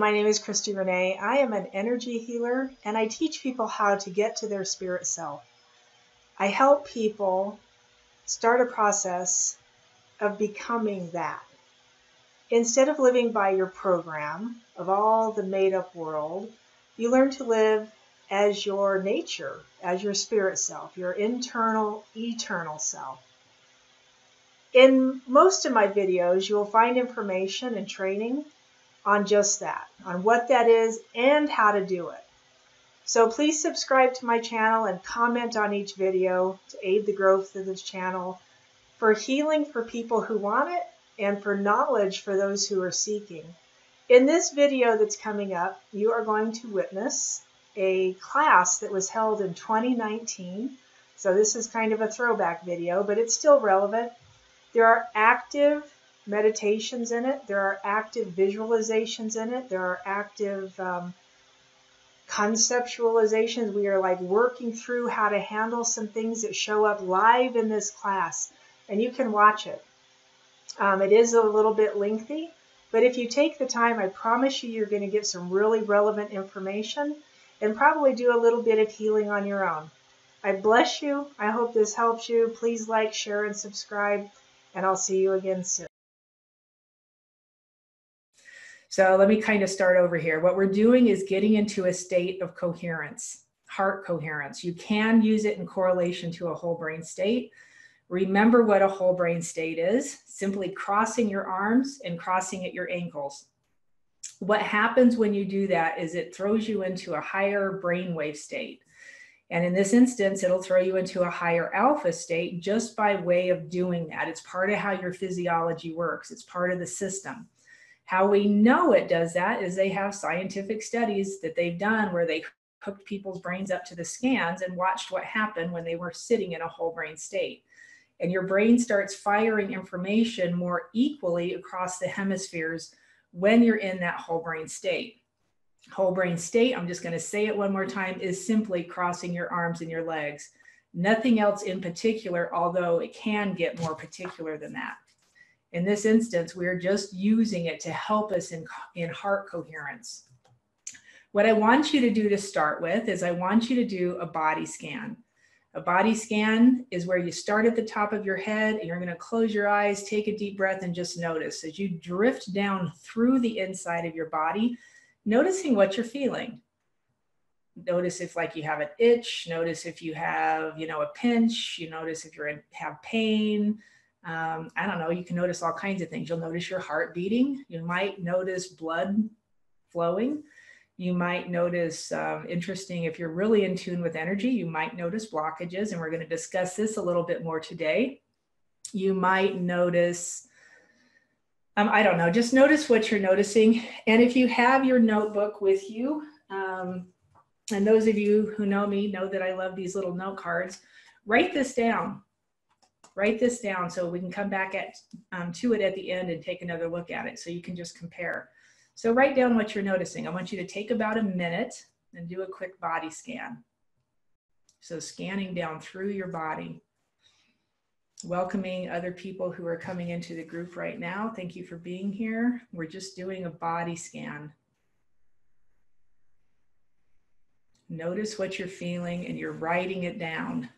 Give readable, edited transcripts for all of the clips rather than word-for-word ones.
my name is Christy Renee. I am an energy healer and I teach people how to get to their spirit self. I help people start a process of becoming that. Instead of living by your program of all the made-up world, you learn to live as your nature, as your spirit self, your internal, eternal self. In most of my videos, you will find information and training on just that, on what that is and how to do it. So please subscribe to my channel and comment on each video to aid the growth of this channel for healing for people who want it and for knowledge for those who are seeking. In this video that's coming up, you are going to witness a class that was held in 2019. So this is kind of a throwback video, but it's still relevant. There are active meditations in it. There are active visualizations in it. There are active conceptualizations. We are like working through how to handle some things that show up live in this class, and you can watch it. It is a little bit lengthy, but if you take the time, I promise you're going to get some really relevant information and probably do a little bit of healing on your own. I bless you. I hope this helps you. Please like, share, and subscribe, and I'll see you again soon. So let me kind of start over here. What we're doing is getting into a state of coherence, heart coherence. You can use it in correlation to a whole brain state. Remember what a whole brain state is: simply crossing your arms and crossing at your ankles. What happens when you do that is it throws you into a higher brainwave state. And in this instance, it'll throw you into a higher alpha state just by way of doing that. It's part of how your physiology works. It's part of the system. How we know it does that is they have scientific studies that they've done where they hooked people's brains up to the scans and watched what happened when they were sitting in a whole brain state. And your brain starts firing information more equally across the hemispheres when you're in that whole brain state. Whole brain state, I'm just going to say it one more time, is simply crossing your arms and your legs. Nothing else in particular, although it can get more particular than that. In this instance, we're just using it to help us in heart coherence. What I want you to do to start with is I want you to do a body scan. A body scan is where you start at the top of your head and you're going to close your eyes, take a deep breath, and just notice as you drift down through the inside of your body, noticing what you're feeling. Notice if like you have an itch, notice if you have, a pinch, you notice if have pain. I don't know, you can notice all kinds of things. You'll notice your heart beating. You might notice blood flowing. You might notice, interesting, if you're really in tune with energy, you might notice blockages, and we're going to discuss this a little bit more today. You might notice, I don't know, just notice what you're noticing. And if you have your notebook with you, and those of you who know me know that I love these little note cards, write this down. Write this down so we can come back to it at the end and take another look at it so you can just compare. So write down what you're noticing. I want you to take about a minute and do a quick body scan. So scanning down through your body. Welcoming other people who are coming into the group right now. Thank you for being here. We're just doing a body scan. Notice what you're feeling and you're writing it down.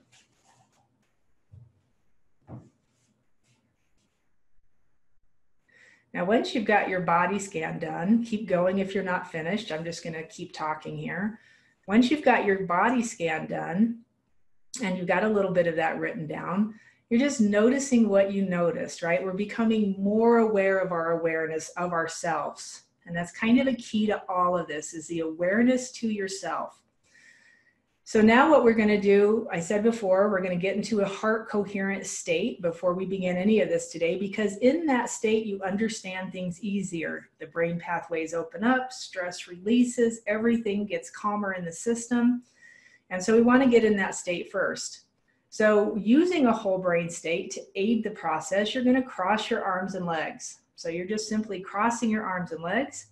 Now, once you've got your body scan done, keep going if you're not finished. I'm just going to keep talking here. Once you've got your body scan done and you've got a little bit of that written down, you're just noticing what you noticed, right? We're becoming more aware of our awareness of ourselves. And that's kind of a key to all of this, is the awareness to yourself. So now what we're going to do, I said before, we're going to get into a heart coherent state before we begin any of this today, because in that state, you understand things easier. The brain pathways open up, stress releases, everything gets calmer in the system. And so we want to get in that state first. So using a whole brain state to aid the process, you're going to cross your arms and legs. So you're just simply crossing your arms and legs.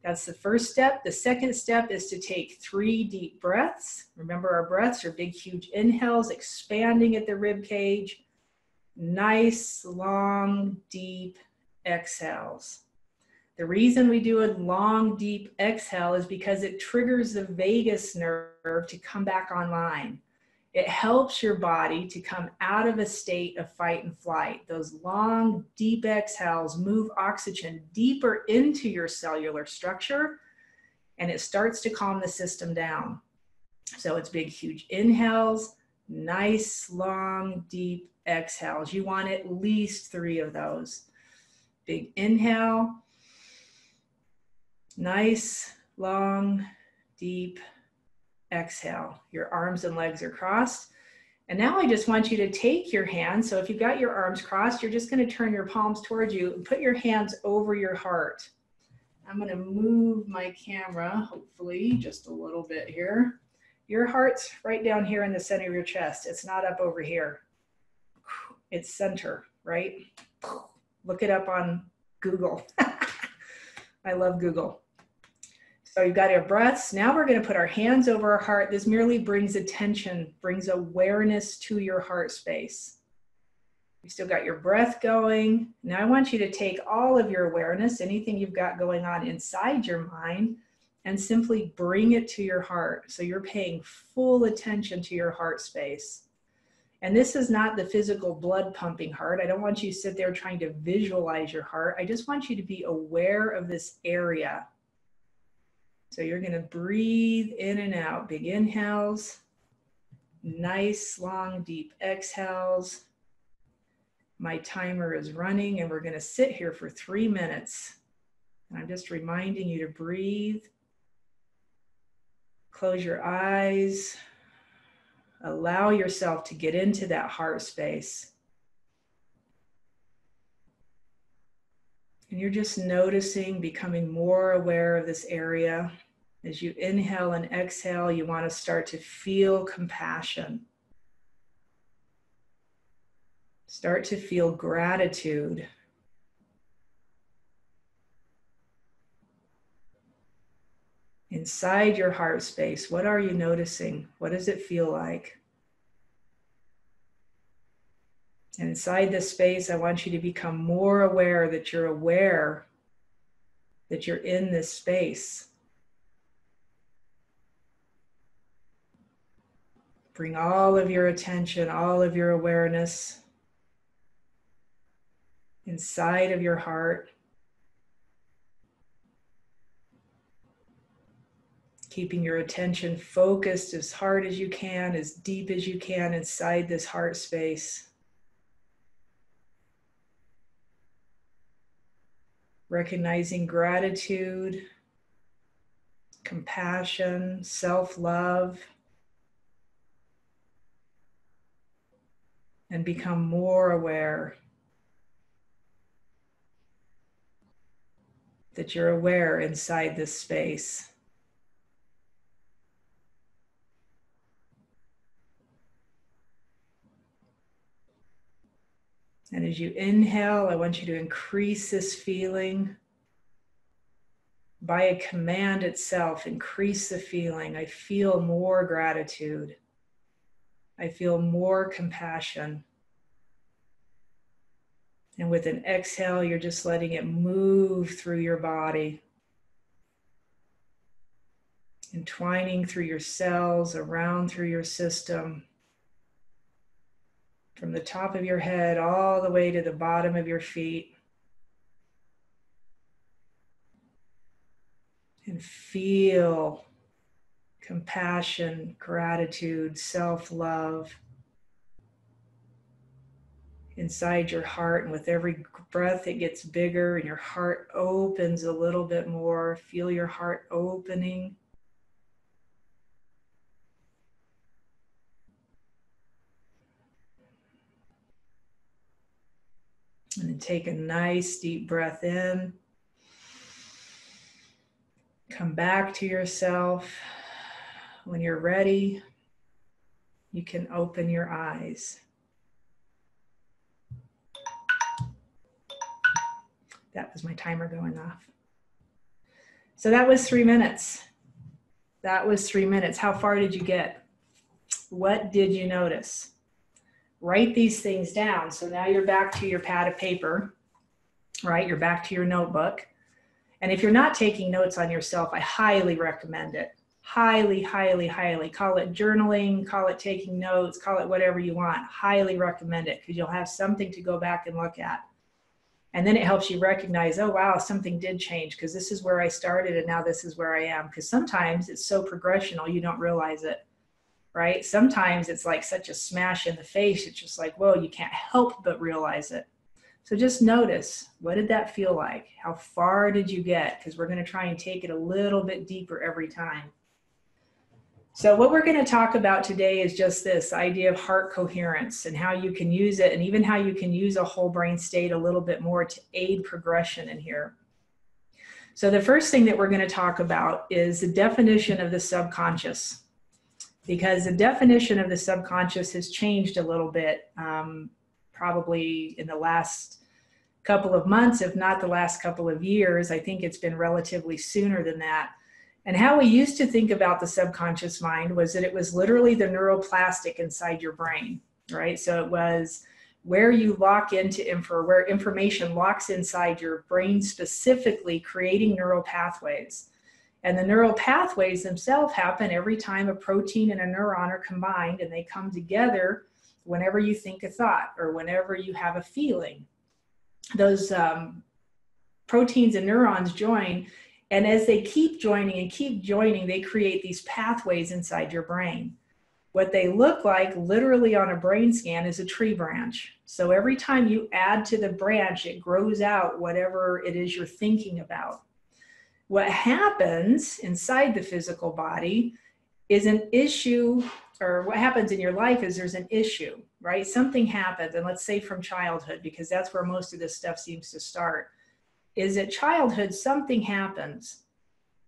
That's the first step. The second step is to take 3 deep breaths. Remember, our breaths are big, huge inhales, expanding at the rib cage. Nice, long, deep exhales. The reason we do a long, deep exhale is because it triggers the vagus nerve to come back online. It helps your body to come out of a state of fight and flight. Those long, deep exhales move oxygen deeper into your cellular structure, and it starts to calm the system down. So it's big, huge inhales, nice, long, deep exhales. You want at least 3 of those. Big inhale, nice, long, deep exhale. Your arms and legs are crossed. And now I just want you to take your hands. So if you've got your arms crossed, you're just going to turn your palms towards you and put your hands over your heart. I'm going to move my camera, hopefully, just a little bit here. Your heart's right down here in the center of your chest. It's not up over here. It's center, right? Look it up on Google. I love Google. So you've got your breaths. Now we're going to put our hands over our heart. This merely brings attention, brings awareness to your heart space. You still got your breath going. Now I want you to take all of your awareness, anything you've got going on inside your mind, and simply bring it to your heart. So you're paying full attention to your heart space. And this is not the physical blood pumping heart. I don't want you to sit there trying to visualize your heart. I just want you to be aware of this area. So you're going to breathe in and out. Big inhales, nice, long, deep exhales. My timer is running and we're going to sit here for 3 minutes. And I'm just reminding you to breathe. Close your eyes. Allow yourself to get into that heart space. And you're just noticing, becoming more aware of this area. As you inhale and exhale, you want to start to feel compassion. Start to feel gratitude. Inside your heart space, what are you noticing? What does it feel like? And inside this space, I want you to become more aware that you're in this space. Bring all of your attention, all of your awareness inside of your heart. Keeping your attention focused as hard as you can, as deep as you can inside this heart space. Recognizing gratitude, compassion, self-love, and become more aware that you're aware inside this space. And as you inhale, I want you to increase this feeling. By a command itself, increase the feeling. I feel more gratitude. I feel more compassion. And with an exhale, you're just letting it move through your body, entwining through your cells, around through your system, from the top of your head all the way to the bottom of your feet. And feel compassion, gratitude, self-love inside your heart. And with every breath, it gets bigger and your heart opens a little bit more. Feel your heart opening. And then take a nice deep breath in. Come back to yourself. When you're ready, you can open your eyes. That was my timer going off. So that was 3 minutes. That was 3 minutes. How far did you get? What did you notice? Write these things down. So now you're back to your pad of paper, right? You're back to your notebook. And if you're not taking notes on yourself, I highly recommend it. Highly, highly, highly. Call it journaling, call it taking notes, call it whatever you want. Highly recommend it, because you'll have something to go back and look at. And then it helps you recognize, oh, wow, something did change, because this is where I started and now this is where I am. Because sometimes it's so progressional, you don't realize it, right? Sometimes it's like such a smash in the face. It's just like, whoa, you can't help but realize it. So just notice, what did that feel like? How far did you get? Because we're going to try and take it a little bit deeper every time. So what we're going to talk about today is just this idea of heart coherence and how you can use it, and even how you can use a whole brain state a little bit more to aid progression in here. So the first thing that we're going to talk about is the definition of the subconscious, because the definition of the subconscious has changed a little bit, probably in the last couple of months, if not the last couple of years. I think it's been relatively sooner than that. And how we used to think about the subconscious mind was that it was literally the neuroplastic inside your brain, right? So it was where you lock into where information locks inside your brain, specifically creating neural pathways. And the neural pathways themselves happen every time a protein and a neuron are combined, and they come together whenever you think a thought or whenever you have a feeling. Those proteins and neurons join. And as they keep joining, they create these pathways inside your brain. What they look like literally on a brain scan is a tree branch. So every time you add to the branch, it grows out whatever it is you're thinking about. What happens inside the physical body is an issue, or what happens in your life is there's an issue, right? Something happens, and let's say from childhood, because that's where most of this stuff seems to start. Is at childhood, something happens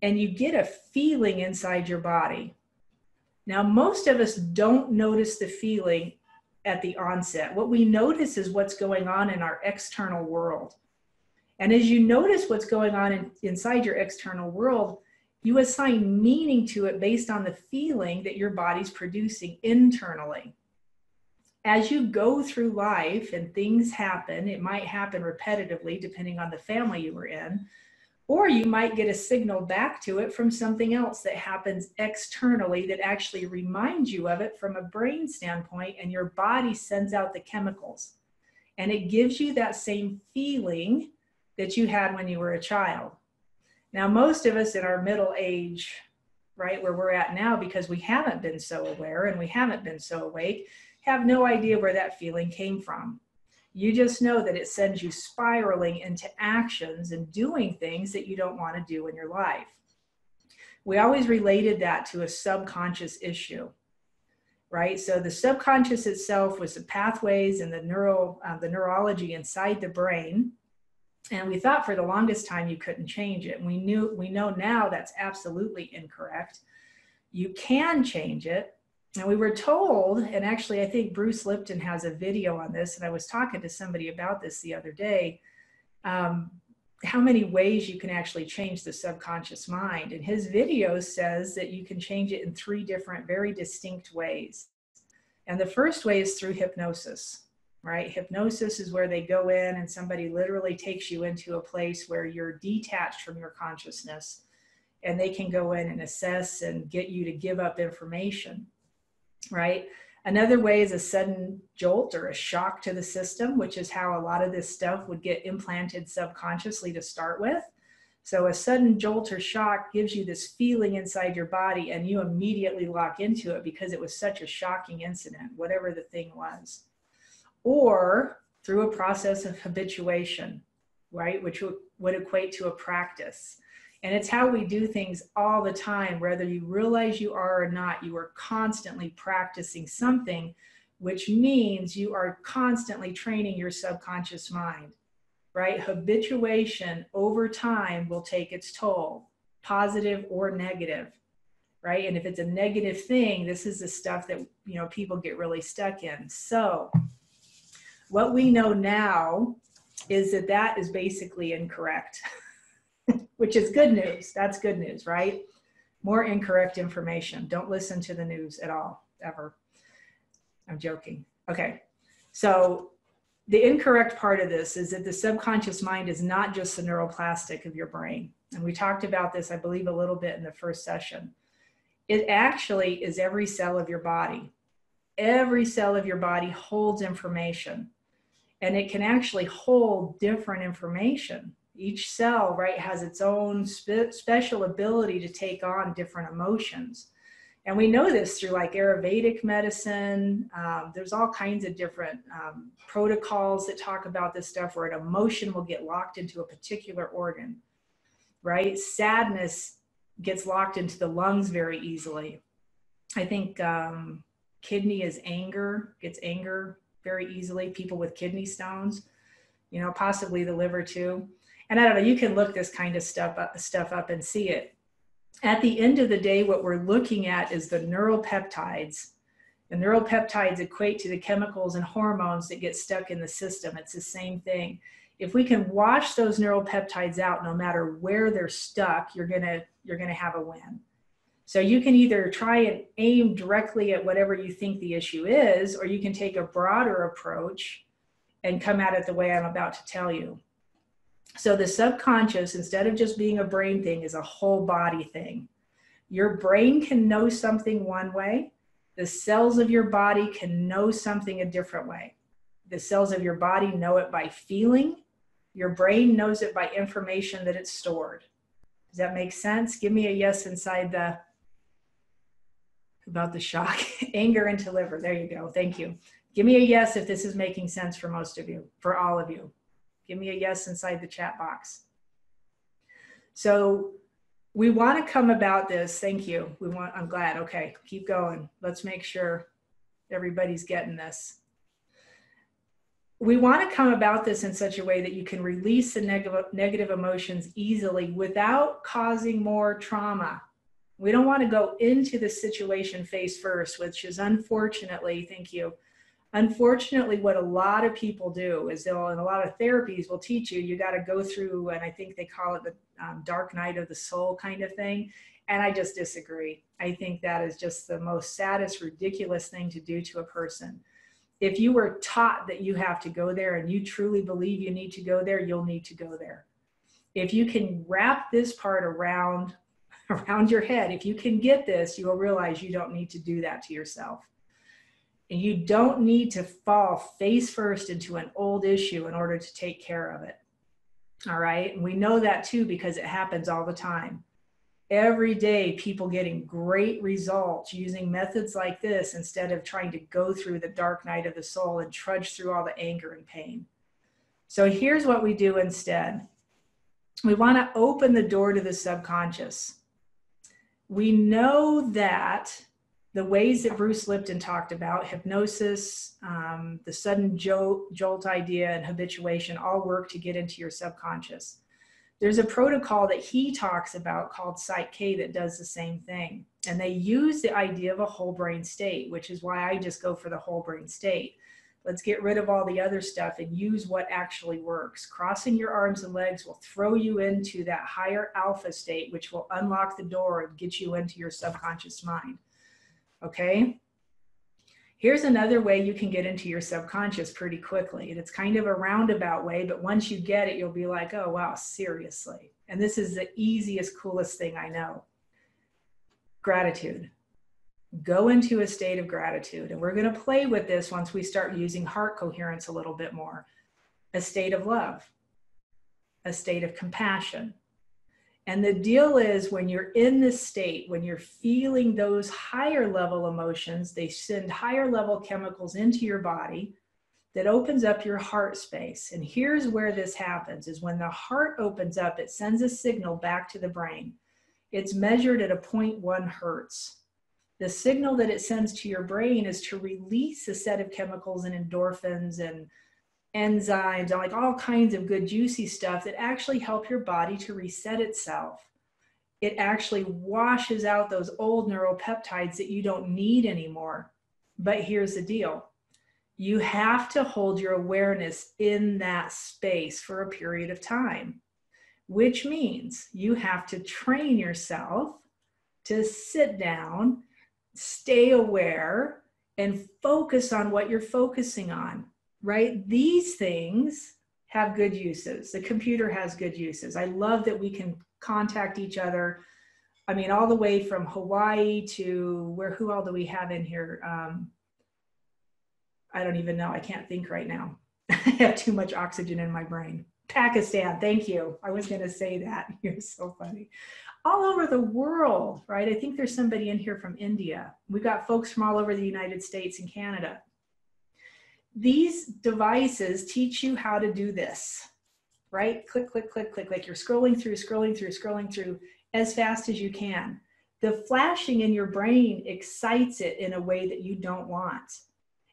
and you get a feeling inside your body. Now, most of us don't notice the feeling at the onset. What we notice is what's going on in our external world. And as you notice what's going on inside your external world, you assign meaning to it based on the feeling that your body's producing internally. As you go through life and things happen, it might happen repetitively depending on the family you were in, or you might get a signal back to it from something else that happens externally that actually reminds you of it from a brain standpoint, and your body sends out the chemicals. And it gives you that same feeling that you had when you were a child. Now, most of us in our middle age, right, where we're at now, because we haven't been so aware and we haven't been so awake, have no idea where that feeling came from. You just know that it sends you spiraling into actions and doing things that you don't want to do in your life. We always related that to a subconscious issue, right? So the subconscious itself was the pathways and the neurology inside the brain. And we thought for the longest time you couldn't change it. And we know now that's absolutely incorrect. You can change it. And we were told, and actually I think Bruce Lipton has a video on this, and I was talking to somebody about this the other day, how many ways you can actually change the subconscious mind. And his video says that you can change it in 3 different, very distinct ways. And the first way is through hypnosis, right? Hypnosis is where they go in and somebody literally takes you into a place where you're detached from your consciousness, and they can go in and assess and get you to give up information. Right? Another way is a sudden jolt or a shock to the system, which is how a lot of this stuff would get implanted subconsciously to start with. So a sudden jolt or shock gives you this feeling inside your body, and you immediately lock into it because it was such a shocking incident, whatever the thing was. Or through a process of habituation, right? Which would equate to a practice. And it's how we do things all the time, whether you realize you are or not. You are constantly practicing something, which means you are constantly training your subconscious mind, right? Habituation over time will take its toll, positive or negative, right? And if it's a negative thing, this is the stuff that, people get really stuck in. So what we know now is that is basically incorrect. Which is good news. That's good news, right? More incorrect information. Don't listen to the news at all, ever. I'm joking. Okay. So the incorrect part of this is that the subconscious mind is not just the neuroplastic of your brain. And we talked about this, I believe, a little bit in the first session. It actually is every cell of your body. Every cell of your body holds information, and it can actually hold different information. Each cell, right, has its own special ability to take on different emotions. And we know this through like Ayurvedic medicine. There's all kinds of different protocols that talk about this stuff, where an emotion will get locked into a particular organ, right? Sadness gets locked into the lungs very easily. I think kidney is anger, gets anger very easily. People with kidney stones, you know, possibly the liver too. And I don't know, you can look this kind of stuff up and see it. At the end of the day, what we're looking at is the neuropeptides. The neuropeptides equate to the chemicals and hormones that get stuck in the system. It's the same thing. If we can wash those neuropeptides out, no matter where they're stuck, you're gonna have a win. So you can either try and aim directly at whatever you think the issue is, or you can take a broader approach and come at it the way I'm about to tell you. So the subconscious, instead of just being a brain thing, is a whole body thing. Your brain can know something one way. The cells of your body can know something a different way. The cells of your body know it by feeling. Your brain knows it by information that it's stored. Does that make sense? Give me a yes inside the, about the shock, anger into liver. There you go. Thank you. Give me a yes if this is making sense for most of you, for all of you. Give me a yes inside the chat box. So we want to come about this. Thank you. I'm glad. Okay, keep going. Let's make sure everybody's getting this. We want to come about this in such a way that you can release the negative emotions easily without causing more trauma. We don't want to go into the situation face first, which is unfortunately, thank you, unfortunately, what a lot of people do is in a lot of therapies will teach you, you got to go through, and I think they call it the dark night of the soul kind of thing. And I just disagree. I think that is just the most saddest, ridiculous thing to do to a person. If you were taught that you have to go there and you truly believe you need to go there, you'll need to go there. If you can wrap this part around your head, if you can get this, you will realize you don't need to do that to yourself. And you don't need to fall face first into an old issue in order to take care of it. All right. And we know that too, because it happens all the time. Every day, people getting great results using methods like this instead of trying to go through the dark night of the soul and trudge through all the anger and pain. So here's what we do instead. We want to open the door to the subconscious. We know that the ways that Bruce Lipton talked about, hypnosis, the sudden jolt idea, and habituation all work to get into your subconscious. There's a protocol that he talks about called Psych K that does the same thing. And they use the idea of a whole brain state, which is why I just go for the whole brain state. Let's get rid of all the other stuff and use what actually works. Crossing your arms and legs will throw you into that higher alpha state, which will unlock the door and get you into your subconscious mind. Okay? Here's another way you can get into your subconscious pretty quickly. And it's kind of a roundabout way, but once you get it, you'll be like, oh, wow, seriously. And this is the easiest, coolest thing I know. Gratitude. Go into a state of gratitude. And we're going to play with this once we start using heart coherence a little bit more. A state of love. A state of compassion. And the deal is, when you're in this state, when you're feeling those higher level emotions, they send higher level chemicals into your body that opens up your heart space. And here's where this happens, is when the heart opens up, it sends a signal back to the brain. It's measured at a 0.1 hertz. The signal that it sends to your brain is to release a set of chemicals and endorphins and enzymes and like all kinds of good juicy stuff that actually help your body to reset itself. It actually washes out those old neuropeptides that you don't need anymore. But here's the deal. You have to hold your awareness in that space for a period of time, which means you have to train yourself to sit down, stay aware, and focus on what you're focusing on. Right? These things have good uses. The computer has good uses. I love that we can contact each other. I mean, all the way from Hawaii to who all do we have in here? I don't even know. I can't think right now. I have too much oxygen in my brain. Pakistan, thank you. I was going to say that. You're so funny. All over the world, right? I think there's somebody in here from India. We've got folks from all over the United States and Canada. These devices teach you how to do this, right? Click, click, click, click, like you're scrolling through as fast as you can. The flashing in your brain excites it in a way that you don't want.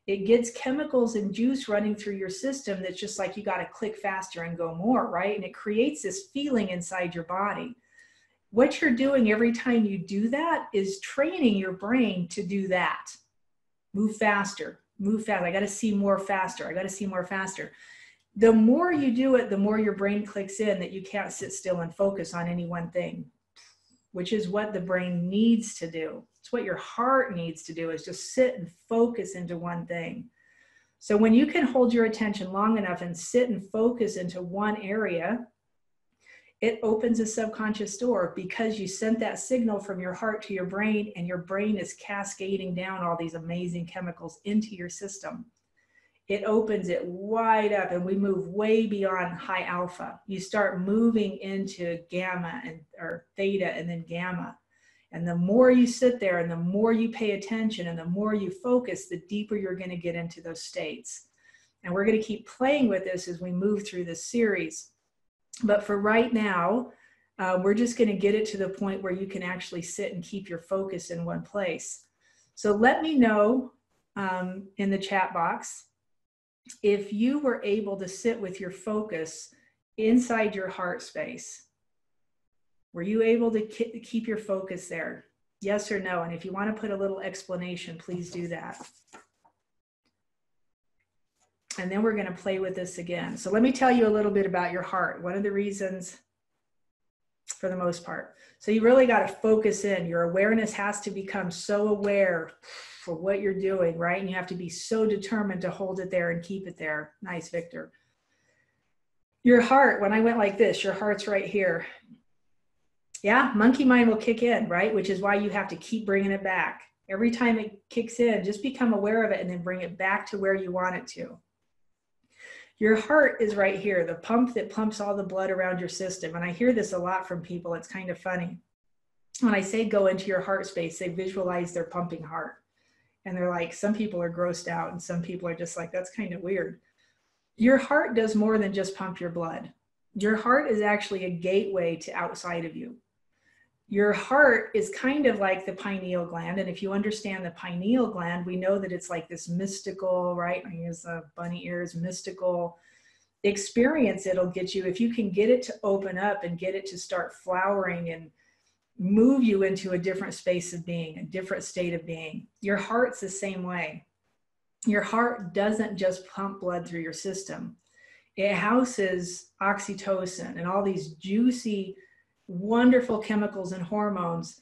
It gets chemicals and juice running through your system that's just like you got to click faster and go more, right? And it creates this feeling inside your body. What you're doing every time you do that is training your brain to do that. Move faster, move fast. I got to see more faster. I got to see more faster. The more you do it, the more your brain clicks in that you can't sit still and focus on any one thing, which is what the brain needs to do. It's what your heart needs to do, is just sit and focus into one thing. So when you can hold your attention long enough and sit and focus into one area, it opens a subconscious door because you sent that signal from your heart to your brain, and your brain is cascading down all these amazing chemicals into your system. It opens it wide up, and we move way beyond high alpha. You start moving into gamma or theta and then gamma. And the more you sit there and the more you pay attention and the more you focus, the deeper you're going to get into those states. And we're going to keep playing with this as we move through this series. But for right now, we're just going to get it to the point where you can actually sit and keep your focus in one place. So let me know in the chat box if you were able to sit with your focus inside your heart space. Were you able to keep your focus there? Yes or no? And if you want to put a little explanation, please do that. And then we're going to play with this again. So let me tell you a little bit about your heart. One of the reasons, for the most part. So you really got to focus in. Your awareness has to become so aware for what you're doing, right? And you have to be so determined to hold it there and keep it there. Nice, Victor. Your heart, when I went like this, your heart's right here. Yeah, monkey mind will kick in, right? Which is why you have to keep bringing it back. Every time it kicks in, just become aware of it and then bring it back to where you want it to. Your heart is right here, the pump that pumps all the blood around your system. And I hear this a lot from people. It's kind of funny. When I say go into your heart space, they visualize their pumping heart. And they're like, some people are grossed out and some people are just like, that's kind of weird. Your heart does more than just pump your blood. Your heart is actually a gateway to outside of you. Your heart is kind of like the pineal gland. And if you understand the pineal gland, we know that it's like this mystical, right? I use bunny ears, mystical experience it'll get you. If you can get it to open up and get it to start flowering and move you into a different space of being, a different state of being. Your heart's the same way. Your heart doesn't just pump blood through your system. It houses oxytocin and all these juicy, wonderful chemicals and hormones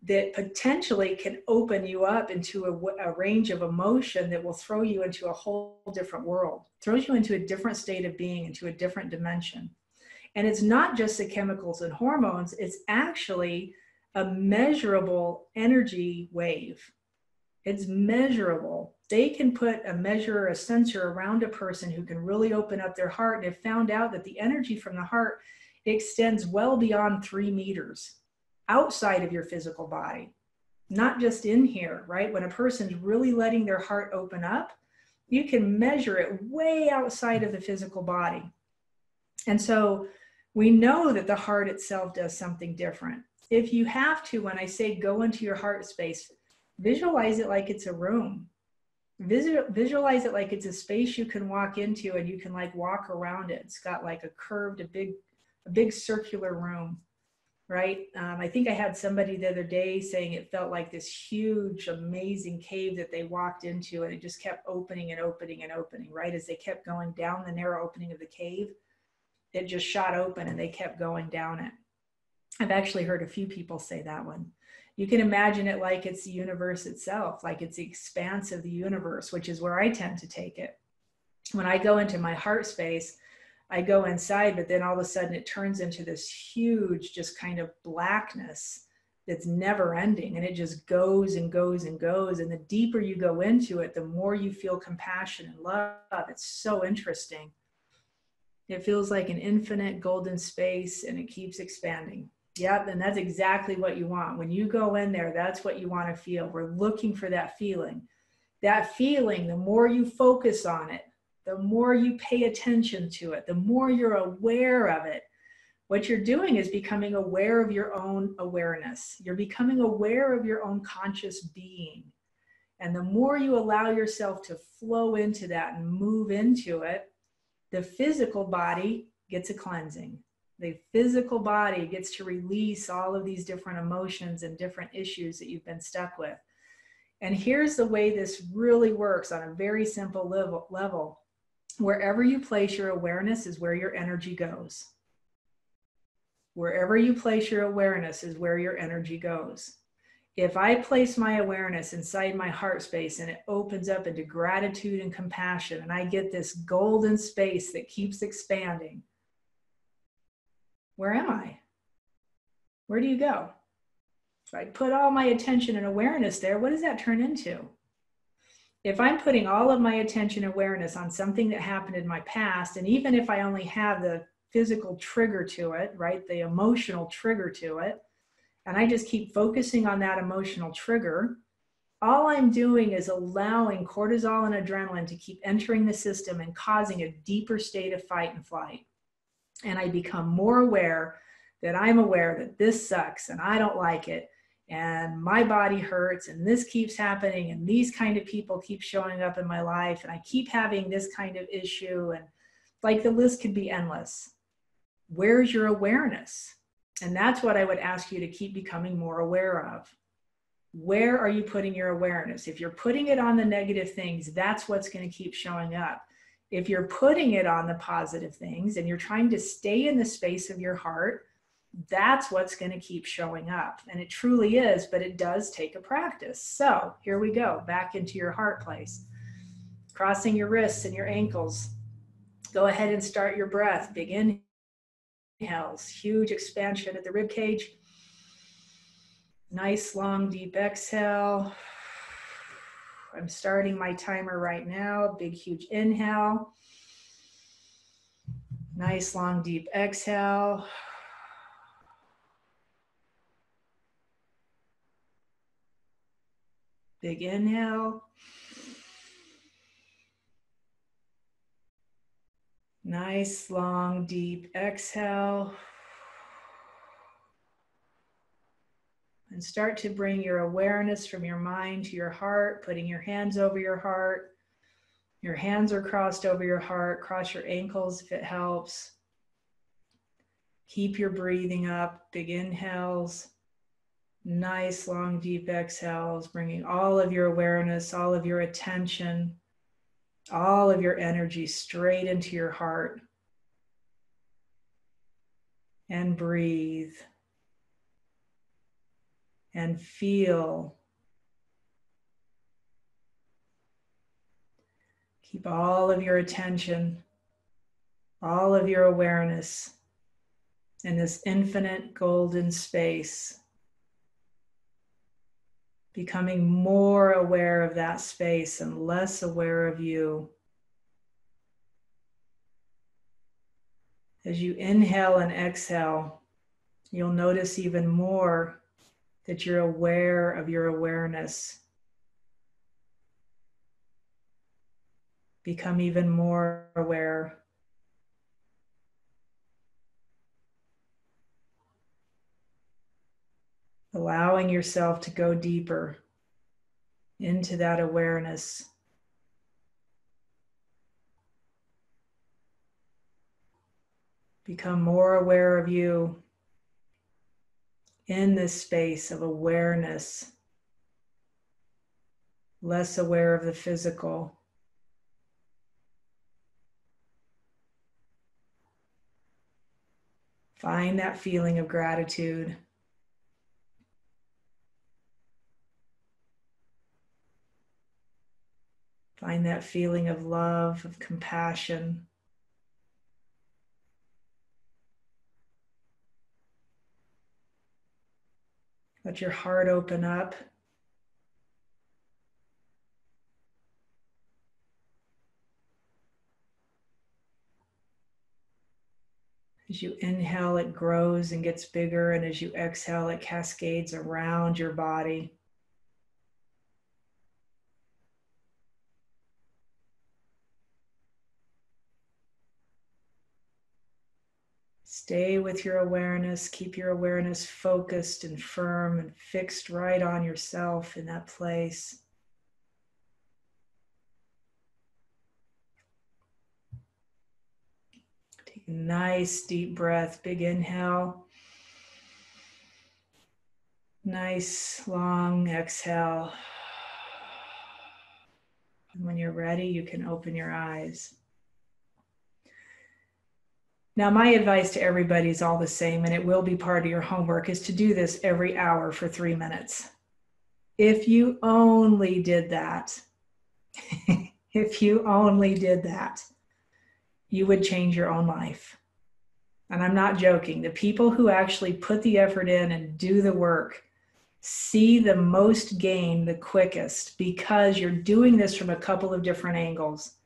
that potentially can open you up into a range of emotion that will throw you into a whole different world, throws you into a different state of being, into a different dimension. And it's not just the chemicals and hormones, it's actually a measurable energy wave. It's measurable. They can put a measure, a sensor around a person who can really open up their heart, and have found out that the energy from the heart extends well beyond 3 meters outside of your physical body, not just in here, right? When a person's really letting their heart open up, you can measure it way outside of the physical body. And so we know that the heart itself does something different. If you have to, when I say go into your heart space, visualize it like it's a room. Visualize it like it's a space you can walk into and you can like walk around it. It's got like a curved, a big circular room, right? I think I had somebody the other day saying it felt like this huge, amazing cave that they walked into, and it just kept opening and opening and opening, right? As they kept going down the narrow opening of the cave, it just shot open and they kept going down it. I've actually heard a few people say that one. You can imagine it like it's the universe itself, like it's the expanse of the universe, which is where I tend to take it. When I go into my heart space, I go inside, but then all of a sudden it turns into this huge, just kind of blackness that's never ending. And it just goes and goes and goes. And the deeper you go into it, the more you feel compassion and love. It's so interesting. It feels like an infinite golden space, and it keeps expanding. Yep, and that's exactly what you want. When you go in there, that's what you want to feel. We're looking for that feeling. That feeling, the more you focus on it, the more you pay attention to it, the more you're aware of it. What you're doing is becoming aware of your own awareness. You're becoming aware of your own conscious being. And the more you allow yourself to flow into that and move into it, the physical body gets a cleansing. The physical body gets to release all of these different emotions and different issues that you've been stuck with. And here's the way this really works on a very simple level. Wherever you place your awareness is where your energy goes. Wherever you place your awareness is where your energy goes. If I place my awareness inside my heart space and it opens up into gratitude and compassion, and I get this golden space that keeps expanding, where am I? Where do you go? If I put all my attention and awareness there, what does that turn into? If I'm putting all of my attention and awareness on something that happened in my past, and even if I only have the physical trigger to it, right, the emotional trigger to it, and I just keep focusing on that emotional trigger, all I'm doing is allowing cortisol and adrenaline to keep entering the system and causing a deeper state of fight and flight. And I become more aware that I'm aware that this sucks and I don't like it, and my body hurts, and this keeps happening, and these kind of people keep showing up in my life, and I keep having this kind of issue, and like the list could be endless. Where's your awareness? And that's what I would ask you to keep becoming more aware of. Where are you putting your awareness? If you're putting it on the negative things, that's what's going to keep showing up. If you're putting it on the positive things and you're trying to stay in the space of your heart, that's what's going to keep showing up. And it truly is, but it does take a practice. So here we go, back into your heart place. Crossing your wrists and your ankles. Go ahead and start your breath. Big inhales, huge expansion at the rib cage. Nice, long, deep exhale. I'm starting my timer right now. Big, huge inhale. Nice, long, deep exhale. Big inhale. Nice, long, deep exhale. And start to bring your awareness from your mind to your heart, putting your hands over your heart. Your hands are crossed over your heart. Cross your ankles if it helps. Keep your breathing up. Big inhales. Nice, long, deep exhales, bringing all of your awareness, all of your attention, all of your energy straight into your heart. And breathe. And feel. Keep all of your attention, all of your awareness in this infinite golden space. Becoming more aware of that space and less aware of you. As you inhale and exhale, you'll notice even more that you're aware of your awareness. Become even more aware. Allowing yourself to go deeper into that awareness. Become more aware of you in this space of awareness, less aware of the physical. Find that feeling of gratitude. Find that feeling of love, of compassion. Let your heart open up. As you inhale, it grows and gets bigger, and as you exhale, it cascades around your body. Stay with your awareness. Keep your awareness focused and firm and fixed right on yourself in that place. Take a nice deep breath, big inhale. Nice long exhale. And when you're ready, you can open your eyes. Now, my advice to everybody is all the same, and it will be part of your homework, is to do this every hour for 3 minutes. If you only did that, if you only did that, you would change your own life. And I'm not joking. The people who actually put the effort in and do the work see the most gain the quickest, because you're doing this from a couple of different angles.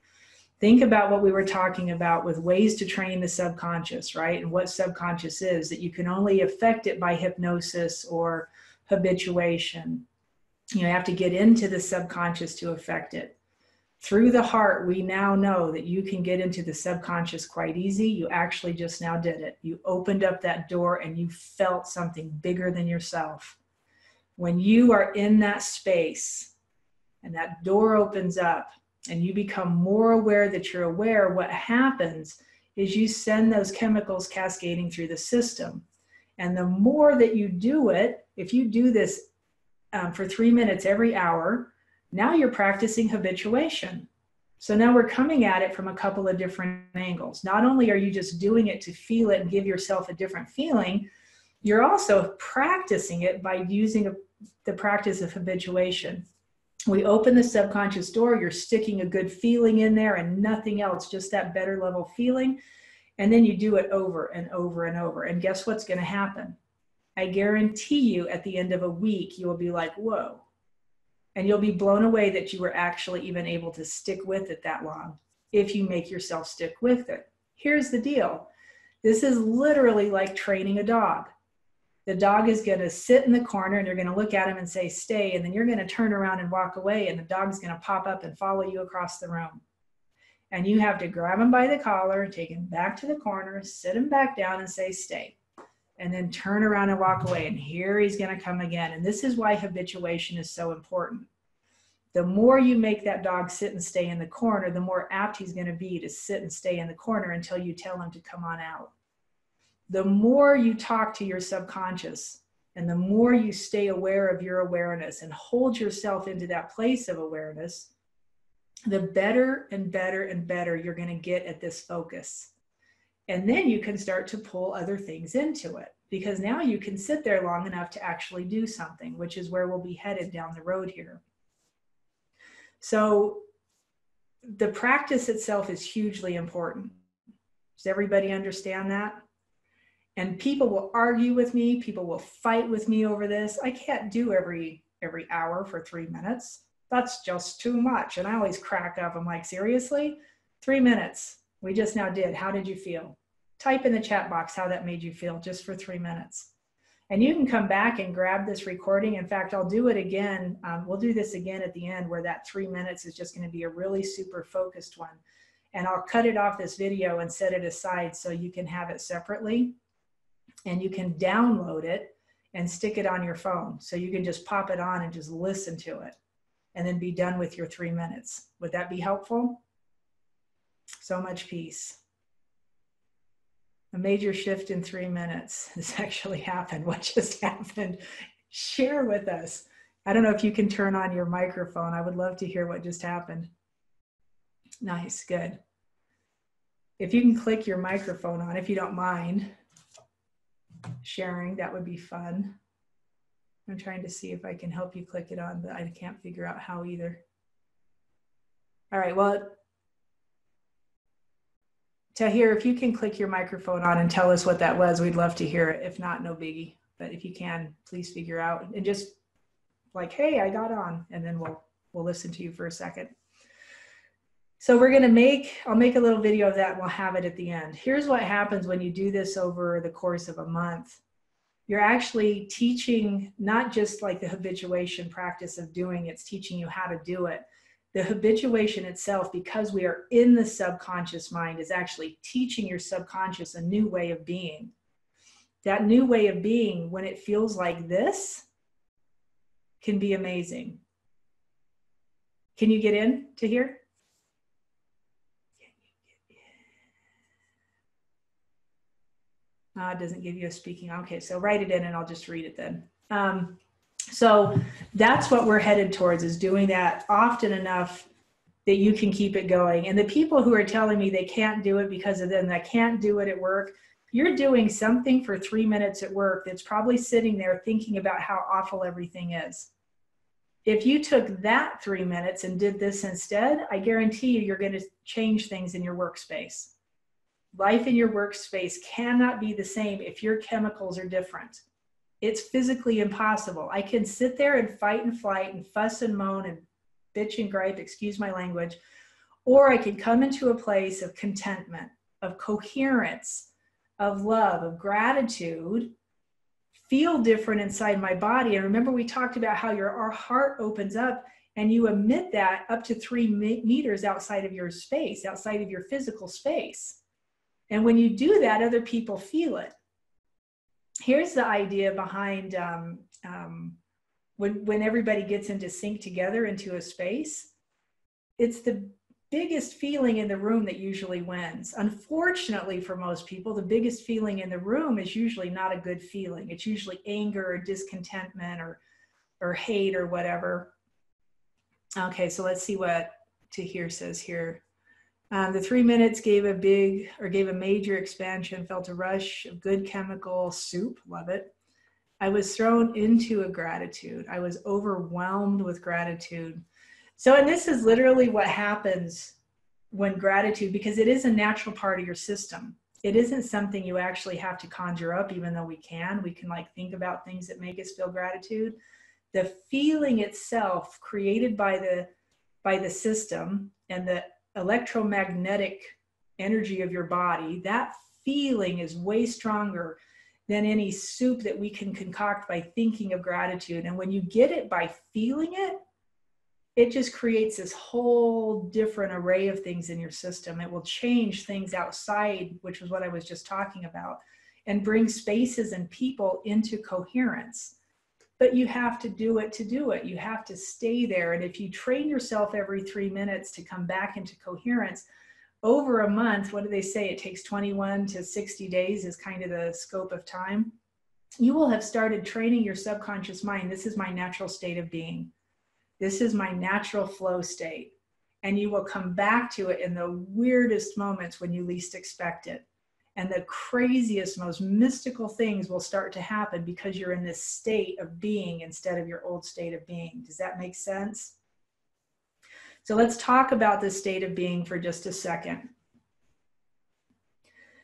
Think about what we were talking about with ways to train the subconscious, right? And what subconscious is, that you can only affect it by hypnosis or habituation. You have to get into the subconscious to affect it. Through the heart, we now know that you can get into the subconscious quite easy. You actually just now did it. You opened up that door and you felt something bigger than yourself. When you are in that space and that door opens up, and you become more aware that you're aware, what happens is you send those chemicals cascading through the system. And the more that you do it, if you do this for 3 minutes every hour, now you're practicing habituation. So now we're coming at it from a couple of different angles. Not only are you just doing it to feel it and give yourself a different feeling, you're also practicing it by using the practice of habituation. We open the subconscious door, you're sticking a good feeling in there and nothing else, just that better level feeling. And then you do it over and over and over. And guess what's going to happen? I guarantee you at the end of a week, you will be like, whoa. And you'll be blown away that you were actually even able to stick with it that long, if you make yourself stick with it. Here's the deal. This is literally like training a dog. The dog is going to sit in the corner and you're going to look at him and say, stay. And then you're going to turn around and walk away. And the dog's going to pop up and follow you across the room. And you have to grab him by the collar, take him back to the corner, sit him back down and say, stay. And then turn around and walk away. And here he's going to come again. And this is why habituation is so important. The more you make that dog sit and stay in the corner, the more apt he's going to be to sit and stay in the corner until you tell him to come on out. The more you talk to your subconscious and the more you stay aware of your awareness and hold yourself into that place of awareness, the better and better and better you're going to get at this focus. And then you can start to pull other things into it, because now you can sit there long enough to actually do something, which is where we'll be headed down the road here. So the practice itself is hugely important. Does everybody understand that? And people will argue with me. People will fight with me over this. I can't do every hour for 3 minutes. That's just too much. And I always crack up. I'm like, seriously? 3 minutes. We just now did. How did you feel? Type in the chat box how that made you feel just for 3 minutes. And you can come back and grab this recording. In fact, I'll do it again. We'll do this again at the end, where that 3 minutes is just going to be a really super focused one. And I'll cut it off this video and set it aside so you can have it separately. And you can download it and stick it on your phone. So you can just pop it on and just listen to it and then be done with your 3 minutes. Would that be helpful? So much peace. A major shift in 3 minutes has actually happened. What just happened? Share with us. I don't know if you can turn on your microphone. I would love to hear what just happened. Nice, good. If you can click your microphone on, if you don't mind sharing, that would be fun. I'm trying to see if I can help you click it on, but I can't figure out how either. All right, well, Tahir, if you can click your microphone on and tell us what that was, we'd love to hear it. If not, no biggie. but if you can, please figure out and just like, hey, I got on, and then we'll listen to you for a second. So I'll make a little video of that and we'll have it at the end. Here's what happens when you do this over the course of a month. You're actually teaching not just like the habituation practice of doing, it's teaching you how to do it. The habituation itself, because we are in the subconscious mind, is actually teaching your subconscious a new way of being. That new way of being, when it feels like this, can be amazing. Can you get in to here? It doesn't give you a speaking. Okay, so write it in and I'll just read it then. So that's what we're headed towards, is doing that often enough that you can keep it going. And the people who are telling me they can't do it because of them, they can't do it at work, you're doing something for 3 minutes at work that's probably sitting there thinking about how awful everything is. If you took that 3 minutes and did this instead, I guarantee you're going to change things in your workspace. Life in your workspace cannot be the same if your chemicals are different. It's physically impossible. I can sit there and fight and flight and fuss and moan and bitch and gripe, excuse my language, or I can come into a place of contentment, of coherence, of love, of gratitude, feel different inside my body. And remember, we talked about how our heart opens up and you emit that up to 3 meters outside of your space, outside of your physical space. And when you do that, other people feel it. Here's the idea behind when everybody gets into sync together into a space. It's the biggest feeling in the room that usually wins. Unfortunately, for most people, the biggest feeling in the room is usually not a good feeling. It's usually anger or discontentment or hate or whatever. Okay, so let's see what Tahir says here. The 3 minutes gave a major expansion, felt a rush of good chemical soup, love it. I was thrown into a gratitude. I was overwhelmed with gratitude. So, and this is literally what happens when gratitude, because it is a natural part of your system. It isn't something you actually have to conjure up, even though we can like think about things that make us feel gratitude. The feeling itself created by the system and the electromagnetic energy of your body, that feeling is way stronger than any soup that we can concoct by thinking of gratitude. And when you get it by feeling it, it just creates this whole different array of things in your system. It will change things outside, which is what I was just talking about, and bring spaces and people into coherence. But you have to do it to do it. You have to stay there. And if you train yourself every 3 minutes to come back into coherence, over a month, what do they say? It takes 21 to 60 days is kind of the scope of time. You will have started training your subconscious mind. This is my natural state of being. This is my natural flow state. And you will come back to it in the weirdest moments when you least expect it. And the craziest, most mystical things will start to happen because you're in this state of being instead of your old state of being. Does that make sense? So let's talk about this state of being for just a second.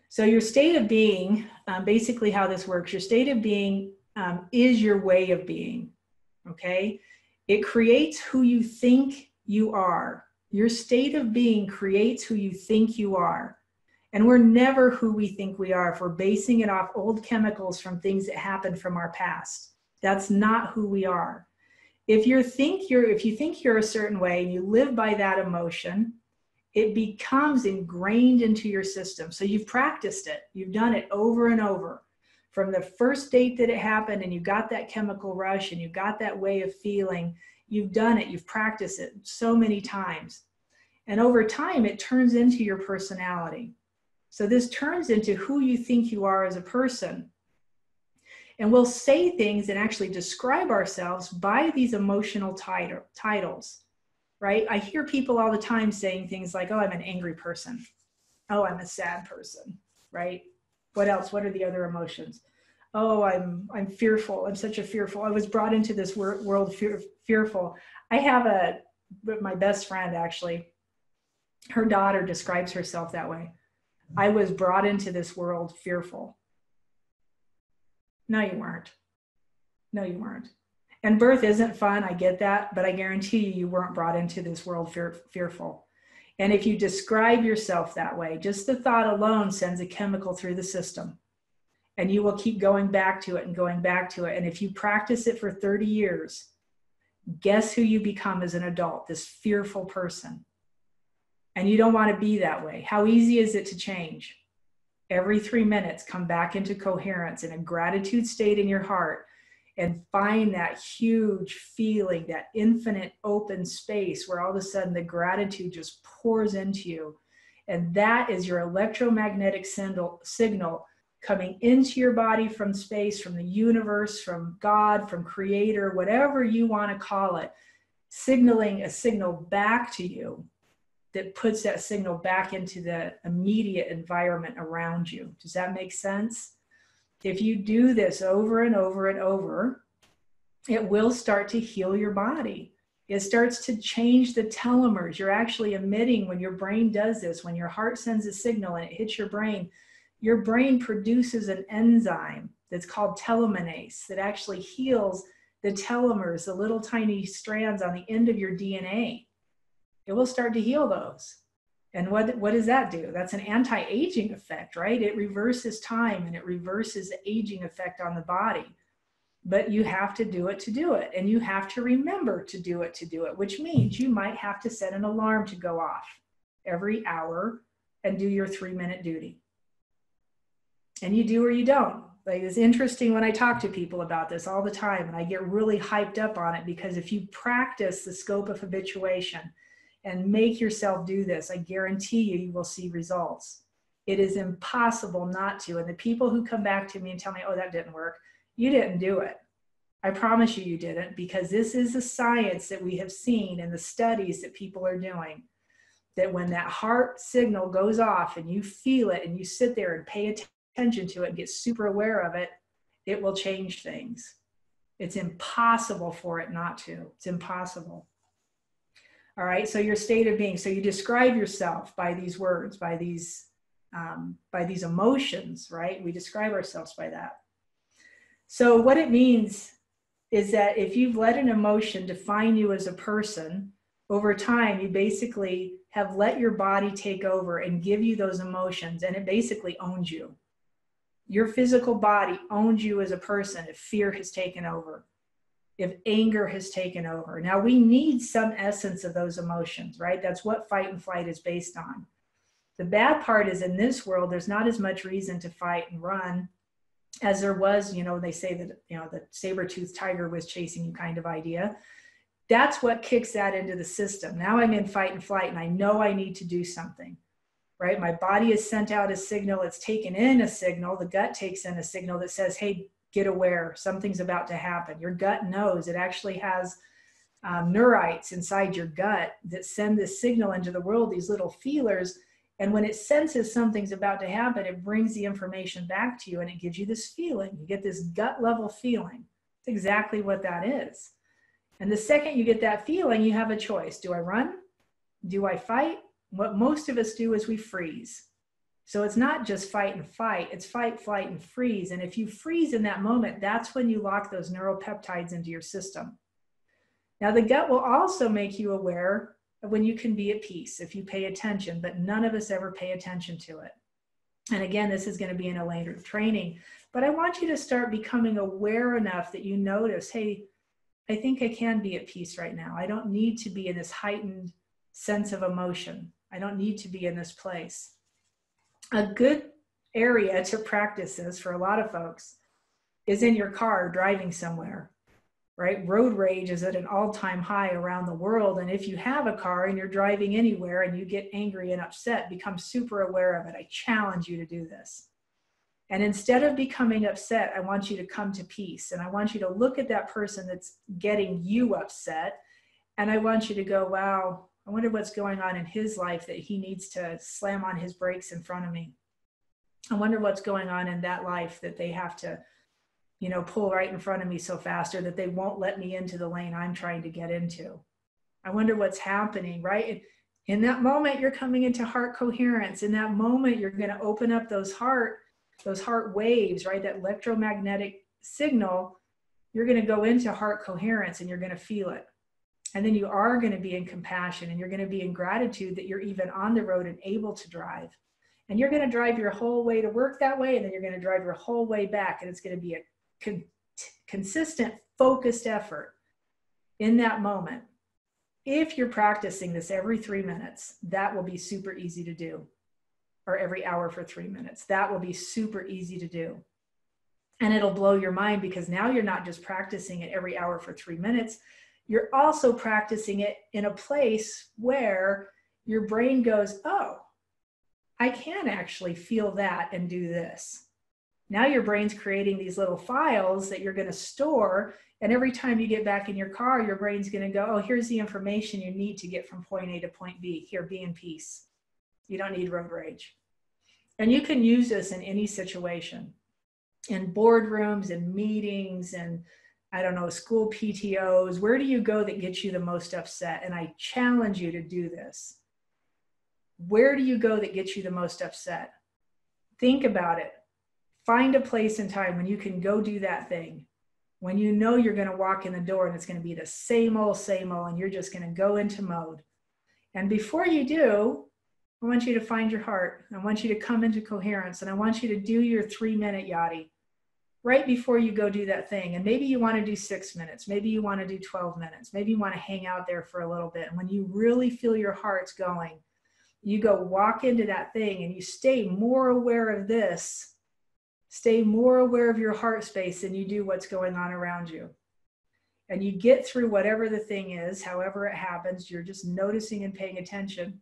So your state of being, basically how this works, your state of being is your way of being, okay? It creates who you think you are. Your state of being creates who you think you are. And we're never who we think we are if we're basing it off old chemicals from things that happened from our past. That's not who we are. If you think you're a certain way and you live by that emotion, it becomes ingrained into your system. So you've practiced it. You've done it over and over. From the first date that it happened and you got that chemical rush and you got that way of feeling, you've done it. You've practiced it so many times. And over time, it turns into your personality. So this turns into who you think you are as a person. And we'll say things and actually describe ourselves by these emotional titles, right? I hear people all the time saying things like, oh, I'm an angry person. Oh, I'm a sad person, right? What else? What are the other emotions? Oh, I'm fearful. I'm such a fearful. I was brought into this world fearful. I have my best friend, actually, her daughter describes herself that way. I was brought into this world fearful. No, you weren't. No, you weren't. And birth isn't fun. I get that, but I guarantee you, you weren't brought into this world fearful. And if you describe yourself that way, just the thought alone sends a chemical through the system, and you will keep going back to it and going back to it. And if you practice it for 30 years, guess who you become as an adult? This fearful person. And you don't want to be that way. How easy is it to change? Every 3 minutes, come back into coherence in a gratitude state in your heart, and find that huge feeling, that infinite open space where all of a sudden the gratitude just pours into you. And that is your electromagnetic signal coming into your body from space, from the universe, from God, from creator, whatever you want to call it, signaling a signal back to you that puts that signal back into the immediate environment around you. Does that make sense? If you do this over and over and over, it will start to heal your body. It starts to change the telomeres. You're actually emitting, when your brain does this, when your heart sends a signal and it hits your brain produces an enzyme that's called telomerase that actually heals the telomeres, the little tiny strands on the end of your DNA. It will start to heal those. And what does that do? That's an anti-aging effect, right? It reverses time and it reverses the aging effect on the body. But you have to do it to do it. And you have to remember to do it, which means you might have to set an alarm to go off every hour and do your 3-minute duty. And you do or you don't. Like, it's interesting when I talk to people about this all the time, and I get really hyped up on it, because if you practice the scope of habituation and make yourself do this, I guarantee you, you will see results. It is impossible not to. And the people who come back to me and tell me, oh, that didn't work, you didn't do it. I promise you, you didn't, because this is the science that we have seen in the studies that people are doing, that when that heart signal goes off and you feel it and you sit there and pay attention to it and get super aware of it, it will change things. It's impossible for it not to. It's impossible. All right, so your state of being. So you describe yourself by these words, by these emotions, right? We describe ourselves by that. So what it means is that if you've let an emotion define you as a person, over time, you basically have let your body take over and give you those emotions, and it basically owns you. Your physical body owns you as a person if fear has taken over, if anger has taken over. Now, we need some essence of those emotions, right? That's what fight and flight is based on. The bad part is, in this world, there's not as much reason to fight and run as there was, they say that, the saber-toothed tiger was chasing you kind of idea. That's what kicks that into the system. Now I'm in fight and flight, and I know I need to do something, right? My body has sent out a signal. It's taken in a signal. The gut takes in a signal that says, hey, get aware, something's about to happen. Your gut knows. It actually has neurites inside your gut that send this signal into the world, these little feelers. And when it senses something's about to happen, it brings the information back to you, and it gives you this feeling. You get this gut level feeling. It's exactly what that is. And the second you get that feeling, you have a choice. Do I run? Do I fight? What most of us do is we freeze. So it's not just fight and fight, it's fight, flight, and freeze. And if you freeze in that moment, that's when you lock those neuropeptides into your system. Now, the gut will also make you aware of when you can be at peace if you pay attention, but none of us ever pay attention to it. And again, this is going to be in a later training, but I want you to start becoming aware enough that you notice, hey, I think I can be at peace right now. I don't need to be in this heightened sense of emotion. I don't need to be in this place. A good area to practice this for a lot of folks is in your car driving somewhere, right? Road rage is at an all-time high around the world. And if you have a car and you're driving anywhere and you get angry and upset, become super aware of it. I challenge you to do this. And instead of becoming upset, I want you to come to peace. And I want you to look at that person that's getting you upset. And I want you to go, wow, I wonder what's going on in his life that he needs to slam on his brakes in front of me. I wonder what's going on in that life that they have to, pull right in front of me so fast, or that they won't let me into the lane I'm trying to get into. I wonder what's happening, right? In that moment, you're coming into heart coherence. In that moment, you're going to open up those heart waves, right? That electromagnetic signal. you're going to go into heart coherence and you're going to feel it. And then you are going to be in compassion, and you're going to be in gratitude that you're even on the road and able to drive. And you're going to drive your whole way to work that way, and then you're going to drive your whole way back. And it's going to be a consistent, focused effort in that moment. If you're practicing this every 3 minutes, that will be super easy to do. Or every hour for 3 minutes. That will be super easy to do. And it'll blow your mind, because now you're not just practicing it every hour for 3 minutes. You're also practicing it in a place where your brain goes, oh, I can actually feel that and do this. Now your brain's creating these little files that you're going to store. And every time you get back in your car, your brain's going to go, oh, here's the information you need to get from point A to point B. Here, be in peace. You don't need road rage. And you can use this in any situation, in boardrooms and meetings and, I don't know, school PTOs. Where do you go that gets you the most upset? And I challenge you to do this. Where do you go that gets you the most upset? Think about it. Find a place and time when you can go do that thing. When you know you're going to walk in the door and it's going to be the same old, and you're just going to go into mode. And before you do, I want you to find your heart. I want you to come into coherence, and I want you to do your 3-minute yachty right before you go do that thing. And maybe you want to do 6 minutes. Maybe you want to do 12 minutes. Maybe you want to hang out there for a little bit. And when you really feel your heart's going, you go walk into that thing and you stay more aware of this. Stay more aware of your heart space than you do what's going on around you. And you get through whatever the thing is, however it happens, you're just noticing and paying attention.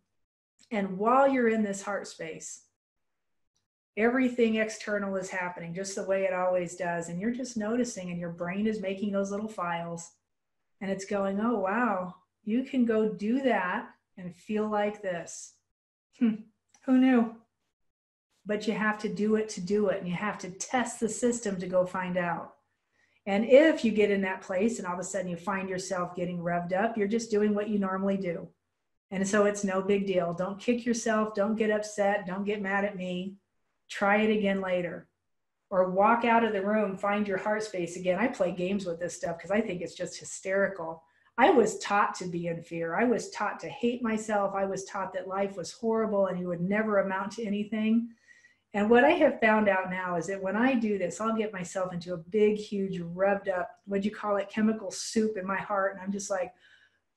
And while you're in this heart space, everything external is happening just the way it always does. And you're just noticing, and your brain is making those little files. And it's going, oh, wow, you can go do that and feel like this. Who knew? But you have to do it to do it. And you have to test the system to go find out. And if you get in that place and all of a sudden you find yourself getting revved up, you're just doing what you normally do. And so it's no big deal. Don't kick yourself. Don't get upset. Don't get mad at me. Try it again later. Or walk out of the room, find your heart space again. I play games with this stuff because I think it's just hysterical. I was taught to be in fear. I was taught to hate myself. I was taught that life was horrible and you would never amount to anything. And what I have found out now is that when I do this, I'll get myself into a big, huge, revved up, what'd you call it, chemical soup in my heart. And I'm just like,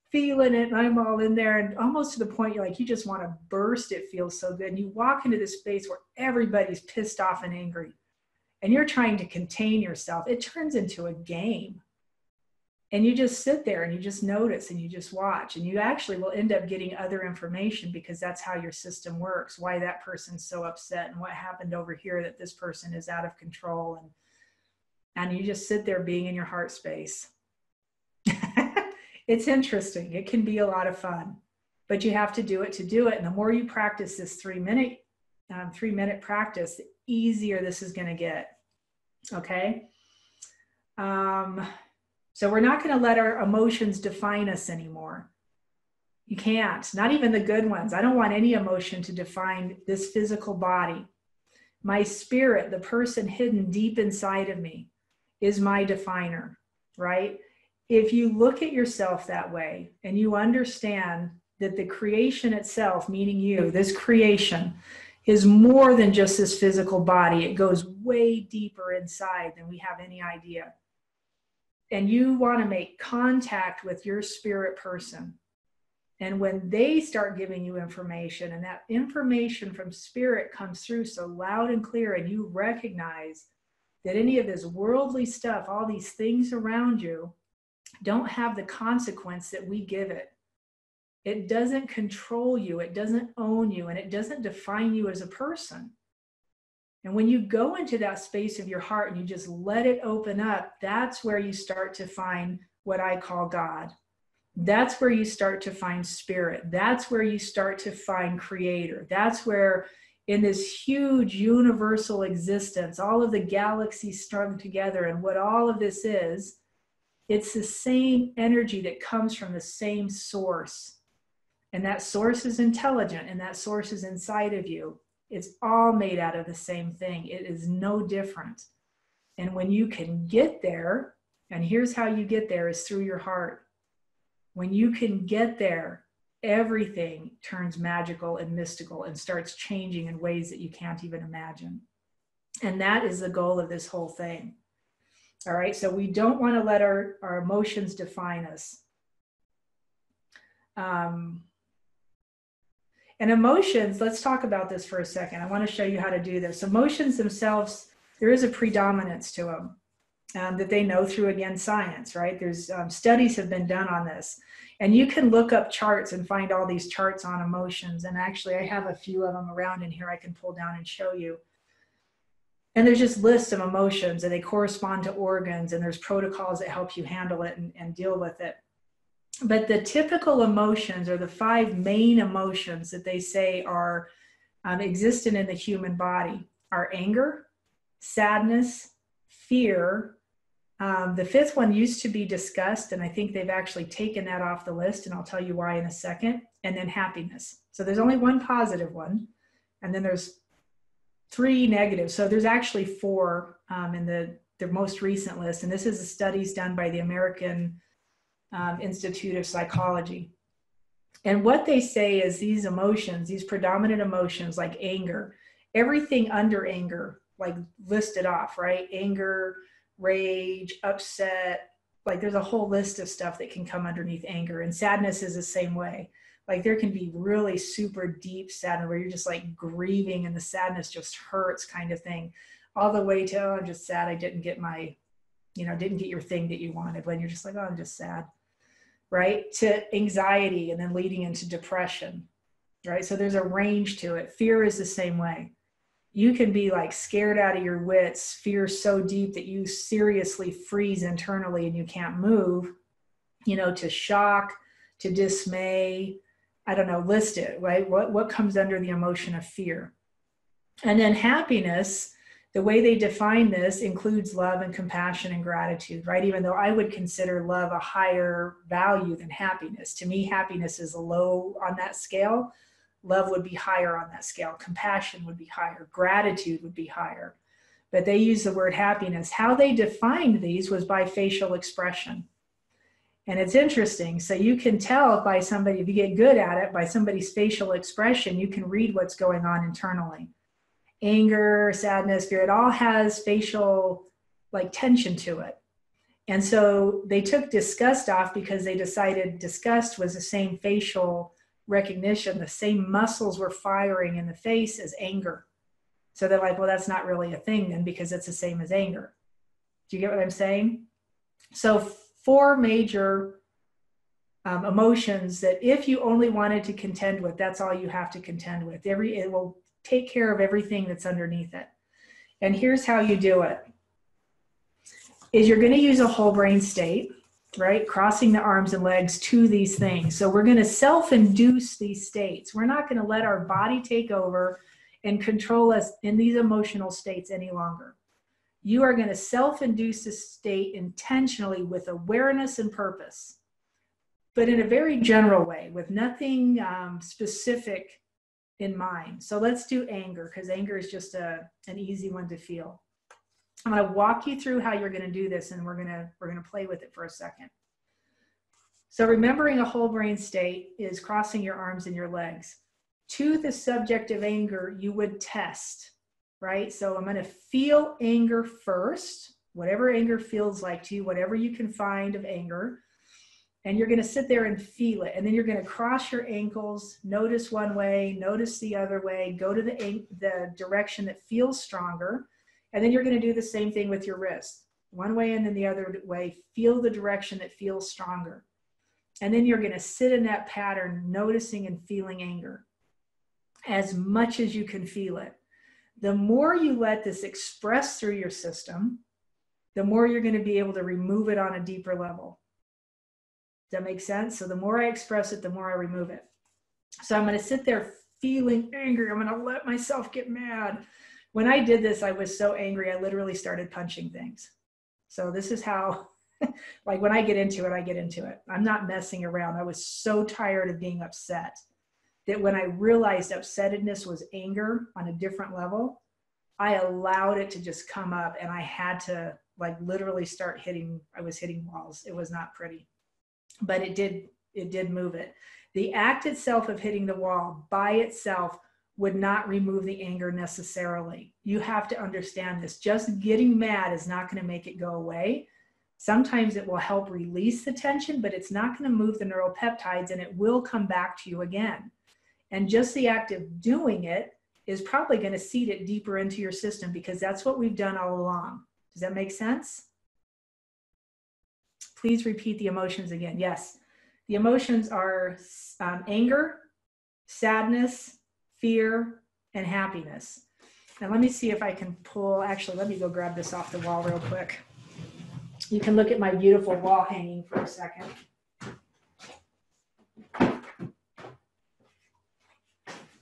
feeling it, and I'm all in there, and almost to the point you're like, you just want to burst. It feels so good. And you walk into this space where everybody's pissed off and angry, and you're trying to contain yourself. It turns into a game. And you just sit there and you just notice and you just watch, and you actually will end up getting other information, because that's how your system works, why that person's so upset and what happened over here that this person is out of control. And you just sit there being in your heart space. It's interesting. It can be a lot of fun, but you have to do it to do it. And the more you practice this 3-minute practice, the easier this is going to get. Okay. So we're not going to let our emotions define us anymore. You can't, not even the good ones. I don't want any emotion to define this physical body. My spirit, the person hidden deep inside of me, is my definer, right? If you look at yourself that way and you understand that the creation itself, meaning you, this creation, is more than just this physical body. It goes way deeper inside than we have any idea. And you want to make contact with your spirit person. And when they start giving you information, and that information from spirit comes through so loud and clear, and you recognize that any of this worldly stuff, all these things around you, don't have the consequence that we give it. It doesn't control you, it doesn't own you, and it doesn't define you as a person. And when you go into that space of your heart and you just let it open up, that's where you start to find what I call God. That's where you start to find spirit. That's where you start to find creator. That's where, in this huge universal existence, all of the galaxies strung together, and what all of this is, it's the same energy that comes from the same source. And that source is intelligent, and that source is inside of you. It's all made out of the same thing. It is no different. And when you can get there, And here's how you get there is through your heart. When you can get there, everything turns magical and mystical and starts changing in ways that you can't even imagine. And that is the goal of this whole thing. All right, so we don't want to let our emotions define us. And emotions, let's talk about this for a second. I want to show you how to do this. Emotions themselves, there is a predominance to them that they know through, again, science, right? There's studies have been done on this. And you can look up charts and find all these charts on emotions. And actually, I have a few of them around in here I can pull down and show you. And there's just lists of emotions, and they correspond to organs, and there's protocols that help you handle it and deal with it. But the typical emotions, or the 5 main emotions that they say are existent in the human body, are anger, sadness, fear. The 5th one used to be disgust, and I think they've actually taken that off the list, and I'll tell you why in a second. And then happiness. So there's only 1 positive one, and then there's 3 negatives. So there's actually 4 in the most recent list, and this is the studies done by the American Institute of Psychology. And what they say is these emotions, these predominant emotions like anger, everything under anger, like listed off, right? Anger, rage, upset, like there's a whole list of stuff that can come underneath anger. And sadness is the same way. Like there can be really super deep sadness where you're just like grieving and the sadness just hurts kind of thing, all the way to, oh, I'm just sad I didn't get my, didn't get your thing that you wanted, when you're just like, oh, I'm just sad, right? To anxiety, and then leading into depression, right? So there's a range to it. Fear is the same way. You can be like scared out of your wits, fear so deep that you seriously freeze internally and you can't move, to shock, to dismay, I don't know, list it, right? What comes under the emotion of fear? And then happiness, the way they define this includes love and compassion and gratitude, right? Even though I would consider love a higher value than happiness. To me, happiness is low on that scale. Love would be higher on that scale. Compassion would be higher. Gratitude would be higher. But they use the word happiness. How they defined these was by facial expression. And it's interesting. So you can tell by somebody, if you get good at it, by somebody's facial expression, you can read what's going on internally. Anger, sadness, fear, it all has facial like tension to it. And so they took disgust off because they decided disgust was the same facial recognition. The same muscles were firing in the face as anger. So they're like, well, that's not really a thing then, because it's the same as anger. Do you get what I'm saying? So 4 major emotions that if you only wanted to contend with, that's all you have to contend with. It will take care of everything that's underneath it. And here's how you do it. Is you're going to use a whole brain state, right? Crossing the arms and legs to these things. So we're going to self-induce these states. We're not going to let our body take over and control us in these emotional states any longer. You are going to self-induce this state intentionally with awareness and purpose, but in a very general way, with nothing specific in mind. So let's do anger, because anger is just an easy one to feel. I'm going to walk you through how you're going to do this, and we're going to play with it for a second. So remembering a whole brain state is crossing your arms and your legs. To the subject of anger, you would test, right? So I'm going to feel anger first, whatever anger feels like to you, whatever you can find of anger. And you're going to sit there and feel it. And then you're going to cross your ankles, notice one way, notice the other way, go to the direction that feels stronger. And then you're going to do the same thing with your wrist. One way and then the other way, feel the direction that feels stronger. And then you're going to sit in that pattern, noticing and feeling anger as much as you can feel it. The more you let this express through your system, the more you're going to be able to remove it on a deeper level. Does that make sense? So the more I express it, the more I remove it. So I'm going to sit there feeling angry. I'm going to let myself get mad. When I did this, I was so angry, I literally started punching things. So this is how, like when I get into it, I get into it. I'm not messing around. I was so tired of being upset that when I realized upsettedness was anger on a different level, I allowed it to just come up, and I had to like literally start hitting, I was hitting walls. It was not pretty, but it did move it. The act itself of hitting the wall by itself would not remove the anger necessarily. You have to understand this. Just getting mad is not going to make it go away. Sometimes it will help release the tension, but it's not going to move the neuropeptides, and it will come back to you again. And just the act of doing it is probably going to seed it deeper into your system, because that's what we've done all along. Does that make sense? Please repeat the emotions again. Yes. The emotions are anger, sadness, fear, and happiness. Now let me see if I can pull, actually, let me go grab this off the wall real quick. You can look at my beautiful wall hanging for a second.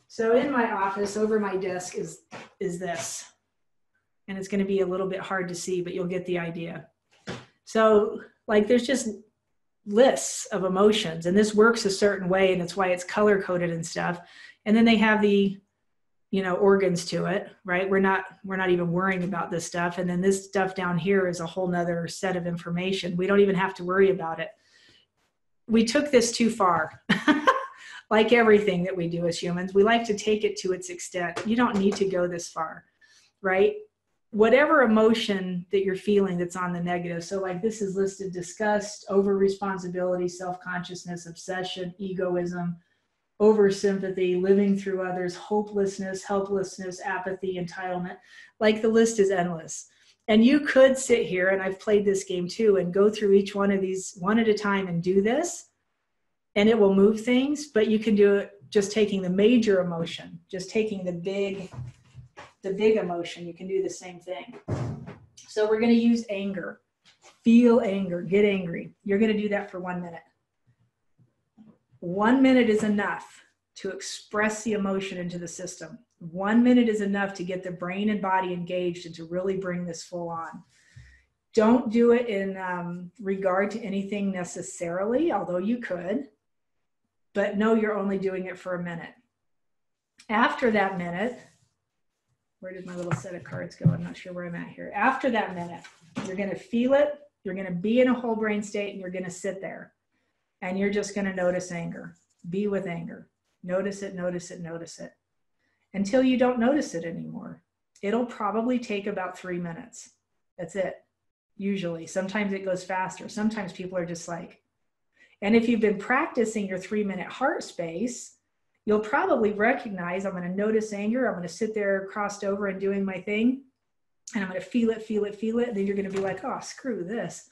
So in my office, over my desk is this. And it's going to be a little bit hard to see, but you'll get the idea. So like there's just lists of emotions, and this works a certain way, and it's why it's color coded and stuff. And then they have the, you know, organs to it, right? We're not even worrying about this stuff. And then this stuff down here is a whole nother set of information. We don't even have to worry about it. We took this too far. Like everything that we do as humans, we like to take it to its extent. You don't need to go this far, right? Whatever emotion that you're feeling that's on the negative. So like this is listed: disgust, over responsibility, self-consciousness, obsession, egoism, over sympathy, living through others, hopelessness, helplessness, apathy, entitlement. Like the list is endless. And you could sit here, and I've played this game too, and go through each one of these one at a time and do this, and it will move things. But you can do it just taking the major emotion, just taking the big emotion. You can do the same thing. So we're going to use anger. Feel anger, get angry. You're going to do that for 1 minute. 1 minute is enough to express the emotion into the system. 1 minute is enough to get the brain and body engaged and to really bring this full on. Don't do it in regard to anything necessarily, although you could, but know you're only doing it for a minute. After that minute, where did my little set of cards go? I'm not sure where I'm at here. After that minute, you're going to feel it. You're going to be in a whole brain state, and you're going to sit there. And you're just going to notice anger. Be with anger. Notice it, notice it, notice it. Until you don't notice it anymore. It'll probably take about 3 minutes. That's it. Usually. Sometimes it goes faster. Sometimes people are just like, and if you've been practicing your 3-minute heart space, you'll probably recognize, I'm going to notice anger. I'm going to sit there crossed over and doing my thing. And I'm going to feel it, feel it, feel it. And then you're going to be like, oh, screw this.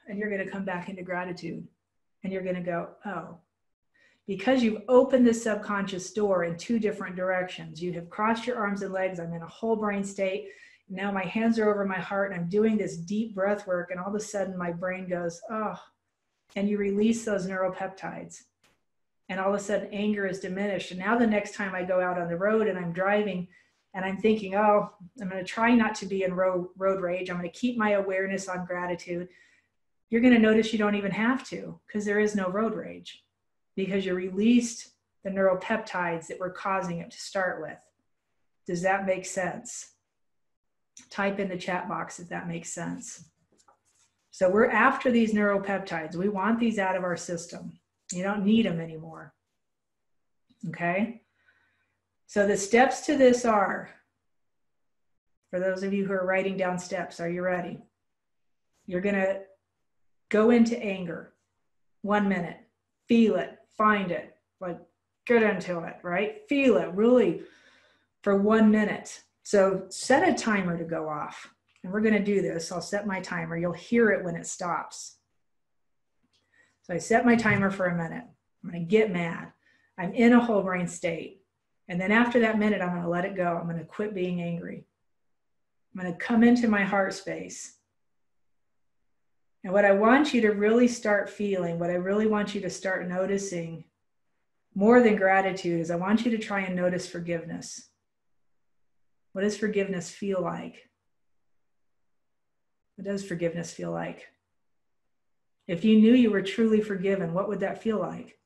And you're going to come back into gratitude. And you're going to go, oh, because you've opened the subconscious door in 2 different directions. You have crossed your arms and legs. I'm in a whole brain state. Now my hands are over my heart, and I'm doing this deep breath work. And all of a sudden my brain goes, oh, and you release those neuropeptides. And all of a sudden anger is diminished. And now the next time I go out on the road and I'm driving and I'm thinking, oh, I'm going to try not to be in road rage. I'm going to keep my awareness on gratitude. You're going to notice you don't even have to, because there is no road rage, because you released the neuropeptides that were causing it to start with. Does that make sense? Type in the chat box if that makes sense. So we're after these neuropeptides. We want these out of our system. You don't need them anymore. Okay? So the steps to this are, for those of you who are writing down steps, are you ready? You're going to go into anger. 1 minute. Feel it. Find it. Like, get into it, right? Feel it really for 1 minute. So set a timer to go off. And we're going to do this. I'll set my timer. You'll hear it when it stops. So I set my timer for a minute. I'm going to get mad. I'm in a whole brain state. And then after that minute, I'm going to let it go. I'm going to quit being angry. I'm going to come into my heart space. And what I want you to really start feeling, what I really want you to start noticing more than gratitude is I want you to try and notice forgiveness. What does forgiveness feel like? What does forgiveness feel like? If you knew you were truly forgiven, what would that feel like?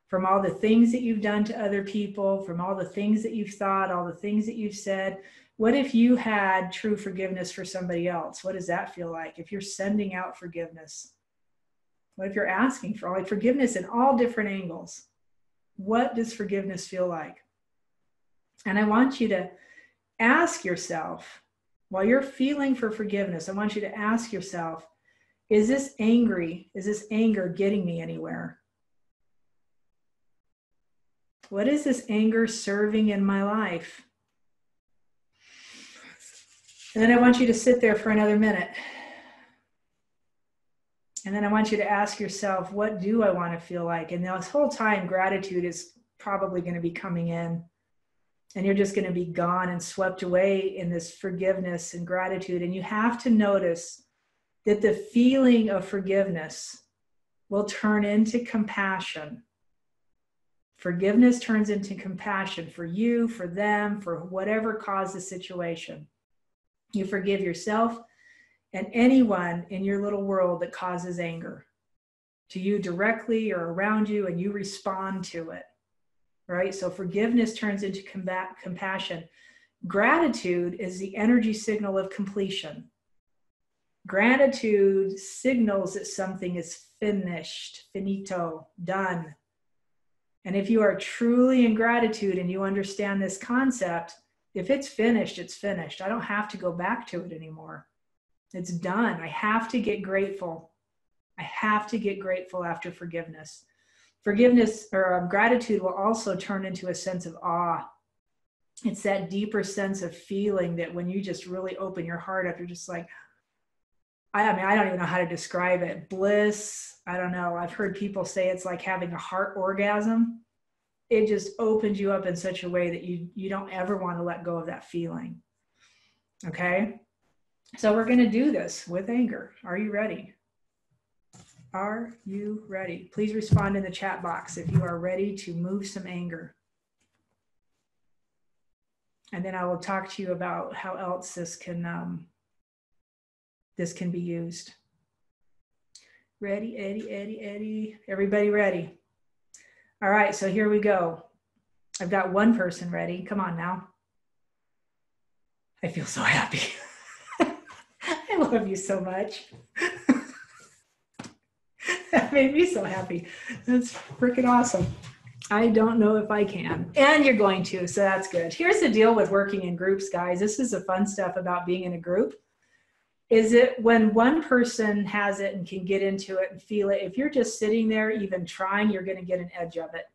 from all the things that you've done to other people, from all the things that you've thought, all the things that you've said. What if you had true forgiveness for somebody else? What does that feel like? If you're sending out forgiveness, what if you're asking for like forgiveness in all different angles? What does forgiveness feel like? And I want you to ask yourself, while you're feeling for forgiveness, I want you to ask yourself, is this anger getting me anywhere? What is this anger serving in my life? And then I want you to sit there for another minute. And then I want you to ask yourself, what do I want to feel like? And this whole time, gratitude is probably going to be coming in. And you're just going to be gone and swept away in this forgiveness and gratitude. And you have to notice that the feeling of forgiveness will turn into compassion. Forgiveness turns into compassion for you, for them, for whatever caused the situation. You forgive yourself and anyone in your little world that causes anger to you directly or around you, and you respond to it, right? So forgiveness turns into compassion. Gratitude is the energy signal of completion. Gratitude signals that something is finished, finito, done. And if you are truly in gratitude and you understand this concept, if it's finished, it's finished. I don't have to go back to it anymore. It's done. I have to get grateful. I have to get grateful after forgiveness. Forgiveness or gratitude will also turn into a sense of awe. It's that deeper sense of feeling that when you just really open your heart up, you're just like, I don't even know how to describe it. Bliss. I don't know. I've heard people say it's like having a heart orgasm. It just opens you up in such a way that you don't ever want to let go of that feeling. Okay? So we're going to do this with anger. Are you ready? Are you ready? Please respond in the chat box if you are ready to move some anger. And then I will talk to you about how else this can be used. Ready, Eddie. Everybody ready? All right, so here we go. I've got one person ready. Come on now. I feel so happy. I love you so much. That made me so happy. That's freaking awesome. I don't know if I can. And you're going to, so that's good. Here's the deal with working in groups, guys. This is the fun stuff about being in a group. Is it when one person has it and can get into it and feel it, if you're just sitting there even trying, you're going to get an edge of it.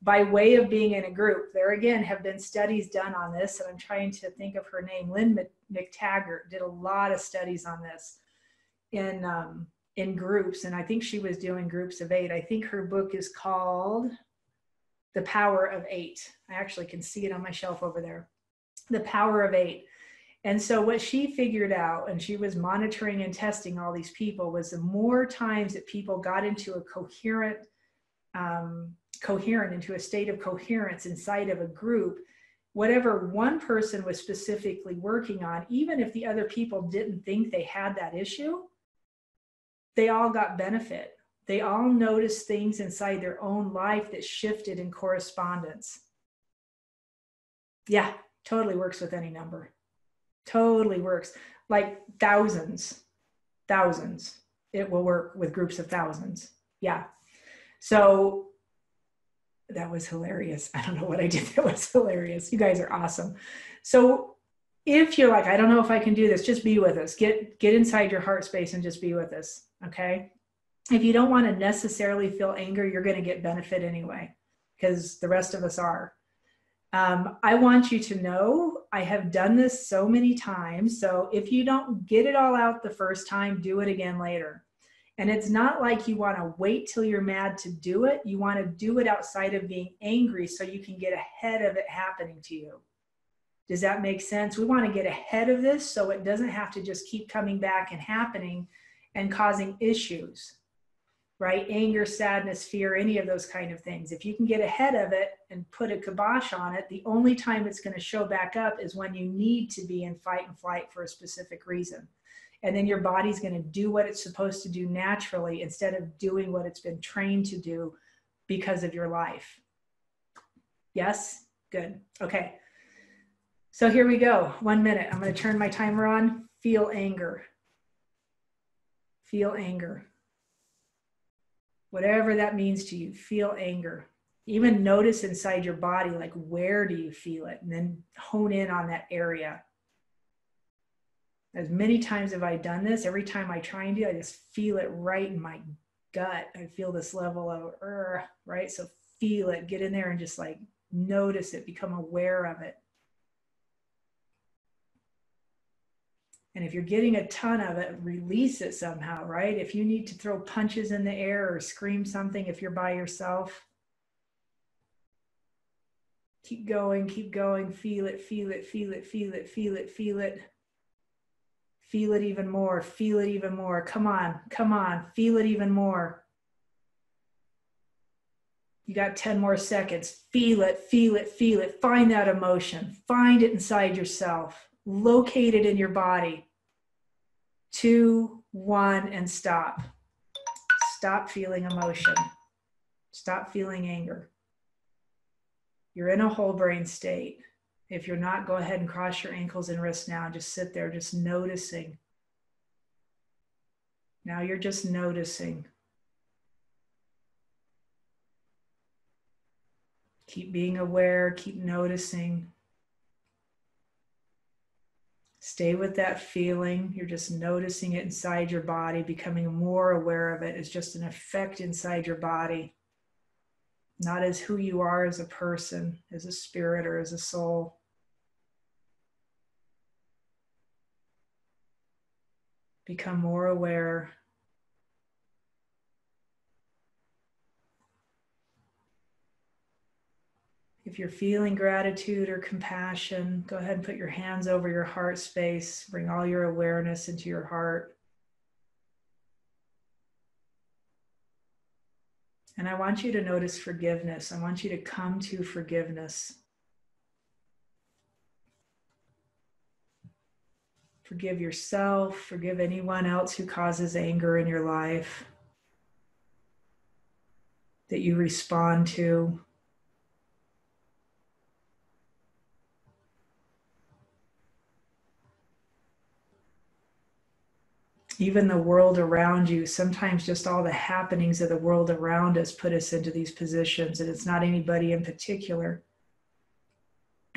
By way of being in a group, there again have been studies done on this, and I'm trying to think of her name. Lynn McTaggart did a lot of studies on this in groups, and I think she was doing groups of 8. I think her book is called The Power of 8. I actually can see it on my shelf over there. The Power of 8. And so what she figured out, and she was monitoring and testing all these people, was the more times that people got into a coherent into a state of coherence inside of a group, whatever one person was specifically working on, even if the other people didn't think they had that issue, they all got benefit. They all noticed things inside their own life that shifted in correspondence. Yeah, totally works with any number. Totally works. Like thousands. It will work with groups of thousands. Yeah. So that was hilarious. I don't know what I did. That was hilarious. You guys are awesome. So if you're like, I don't know if I can do this, just be with us. Get inside your heart space and just be with us. Okay. If you don't want to necessarily feel anger, you're going to get benefit anyway, because the rest of us are. I want you to know I have done this so many times. So if you don't get it all out the first time, do it again later. And it's not like you want to wait till you're mad to do it. You want to do it outside of being angry so you can get ahead of it happening to you. Does that make sense? We want to get ahead of this so it doesn't have to just keep coming back and happening and causing issues. Right? Anger, sadness, fear, any of those kind of things. If you can get ahead of it and put a kibosh on it, the only time it's going to show back up is when you need to be in fight and flight for a specific reason. And then your body's going to do what it's supposed to do naturally instead of doing what it's been trained to do because of your life. Yes? Good. Okay. So here we go. 1 minute. I'm going to turn my timer on. Feel anger. Feel anger. Whatever that means to you, feel anger. Even notice inside your body, like, where do you feel it? And then hone in on that area. As many times have I done this, every time I try and do, I just feel it right in my gut. I feel this level of, right? So feel it, get in there and just like notice it, become aware of it. And if you're getting a ton of it, release it somehow, right? If you need to throw punches in the air or scream something, if you're by yourself, keep going, feel it, feel it, feel it, feel it, feel it, feel it. Feel it even more, feel it even more. Come on, feel it even more. You got 10 more seconds. Feel it, feel it, feel it. Find that emotion. Find it inside yourself. Locate it in your body. 2, 1, and stop. Stop feeling emotion. Stop feeling anger. You're in a whole brain state. If you're not, go ahead and cross your ankles and wrists now. Just sit there, just noticing. Now you're just noticing. Keep being aware, keep noticing. Stay with that feeling. You're just noticing it inside your body, becoming more aware of it as just an effect inside your body, not as who you are as a person, as a spirit, or as a soul. Become more aware. If you're feeling gratitude or compassion, go ahead and put your hands over your heart space. Bring all your awareness into your heart. And I want you to notice forgiveness. I want you to come to forgiveness. Forgive yourself. Forgive anyone else who causes anger in your life that you respond to. Even the world around you, sometimes just all the happenings of the world around us put us into these positions, and it's not anybody in particular.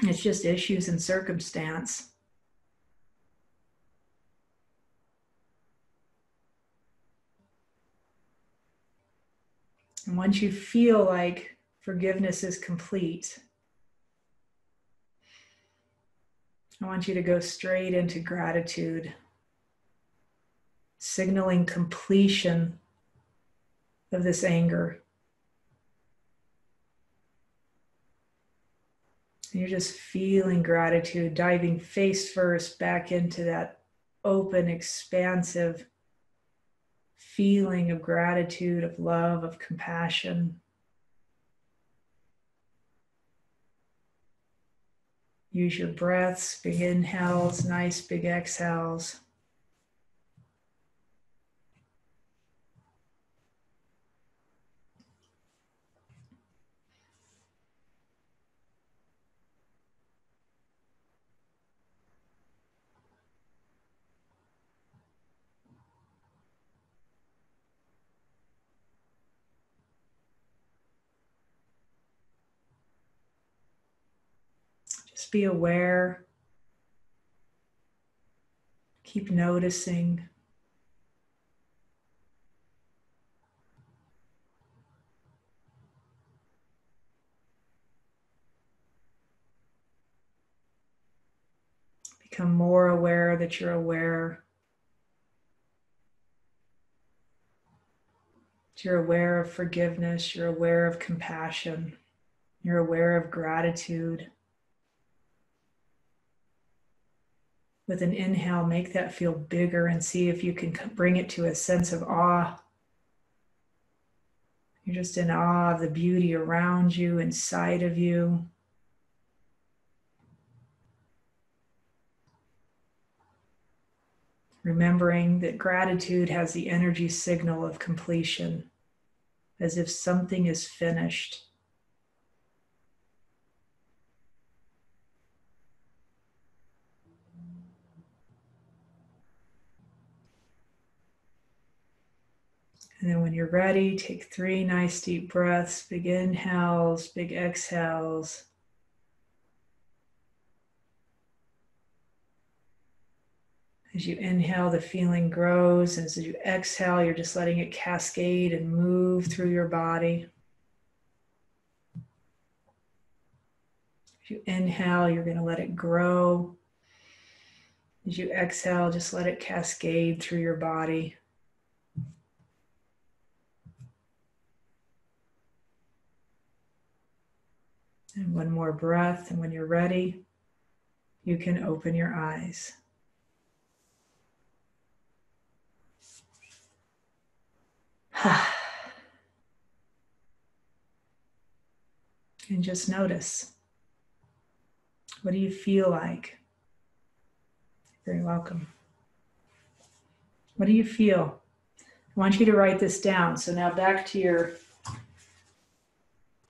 It's just issues and circumstance. And once you feel like forgiveness is complete, I want you to go straight into gratitude, signaling completion of this anger. And you're just feeling gratitude, diving face first back into that open, expansive feeling of gratitude, of love, of compassion. Use your breaths, big inhales, nice big exhales. Just be aware. Keep noticing. Become more aware that you're aware. You're aware of forgiveness. You're aware of compassion. You're aware of gratitude. With an inhale, make that feel bigger and see if you can bring it to a sense of awe. You're just in awe of the beauty around you, inside of you. Remembering that gratitude has the energy signal of completion. as if something is finished. And then when you're ready, take 3 nice deep breaths, big inhales, big exhales. As you inhale, the feeling grows. And as you exhale, you're just letting it cascade and move through your body. As you inhale, you're going to let it grow. As you exhale, just let it cascade through your body. And one more breath, and when you're ready, you can open your eyes. And just notice. What do you feel like? You're very welcome. What do you feel? I want you to write this down. So now back to your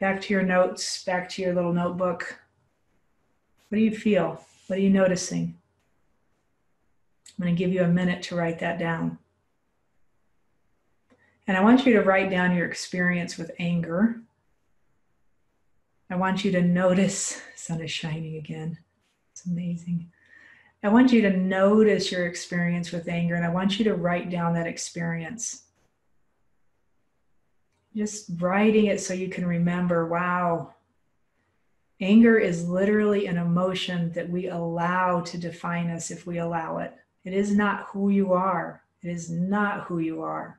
notes, back to your little notebook. What do you feel? What are you noticing? I'm going to give you a minute to write that down. And I want you to write down your experience with anger. I want you to notice, the sun is shining again. It's amazing. I want you to notice your experience with anger, and I want you to write down that experience. Just writing it so you can remember, wow, anger is literally an emotion that we allow to define us if we allow it. It is not who you are. It is not who you are.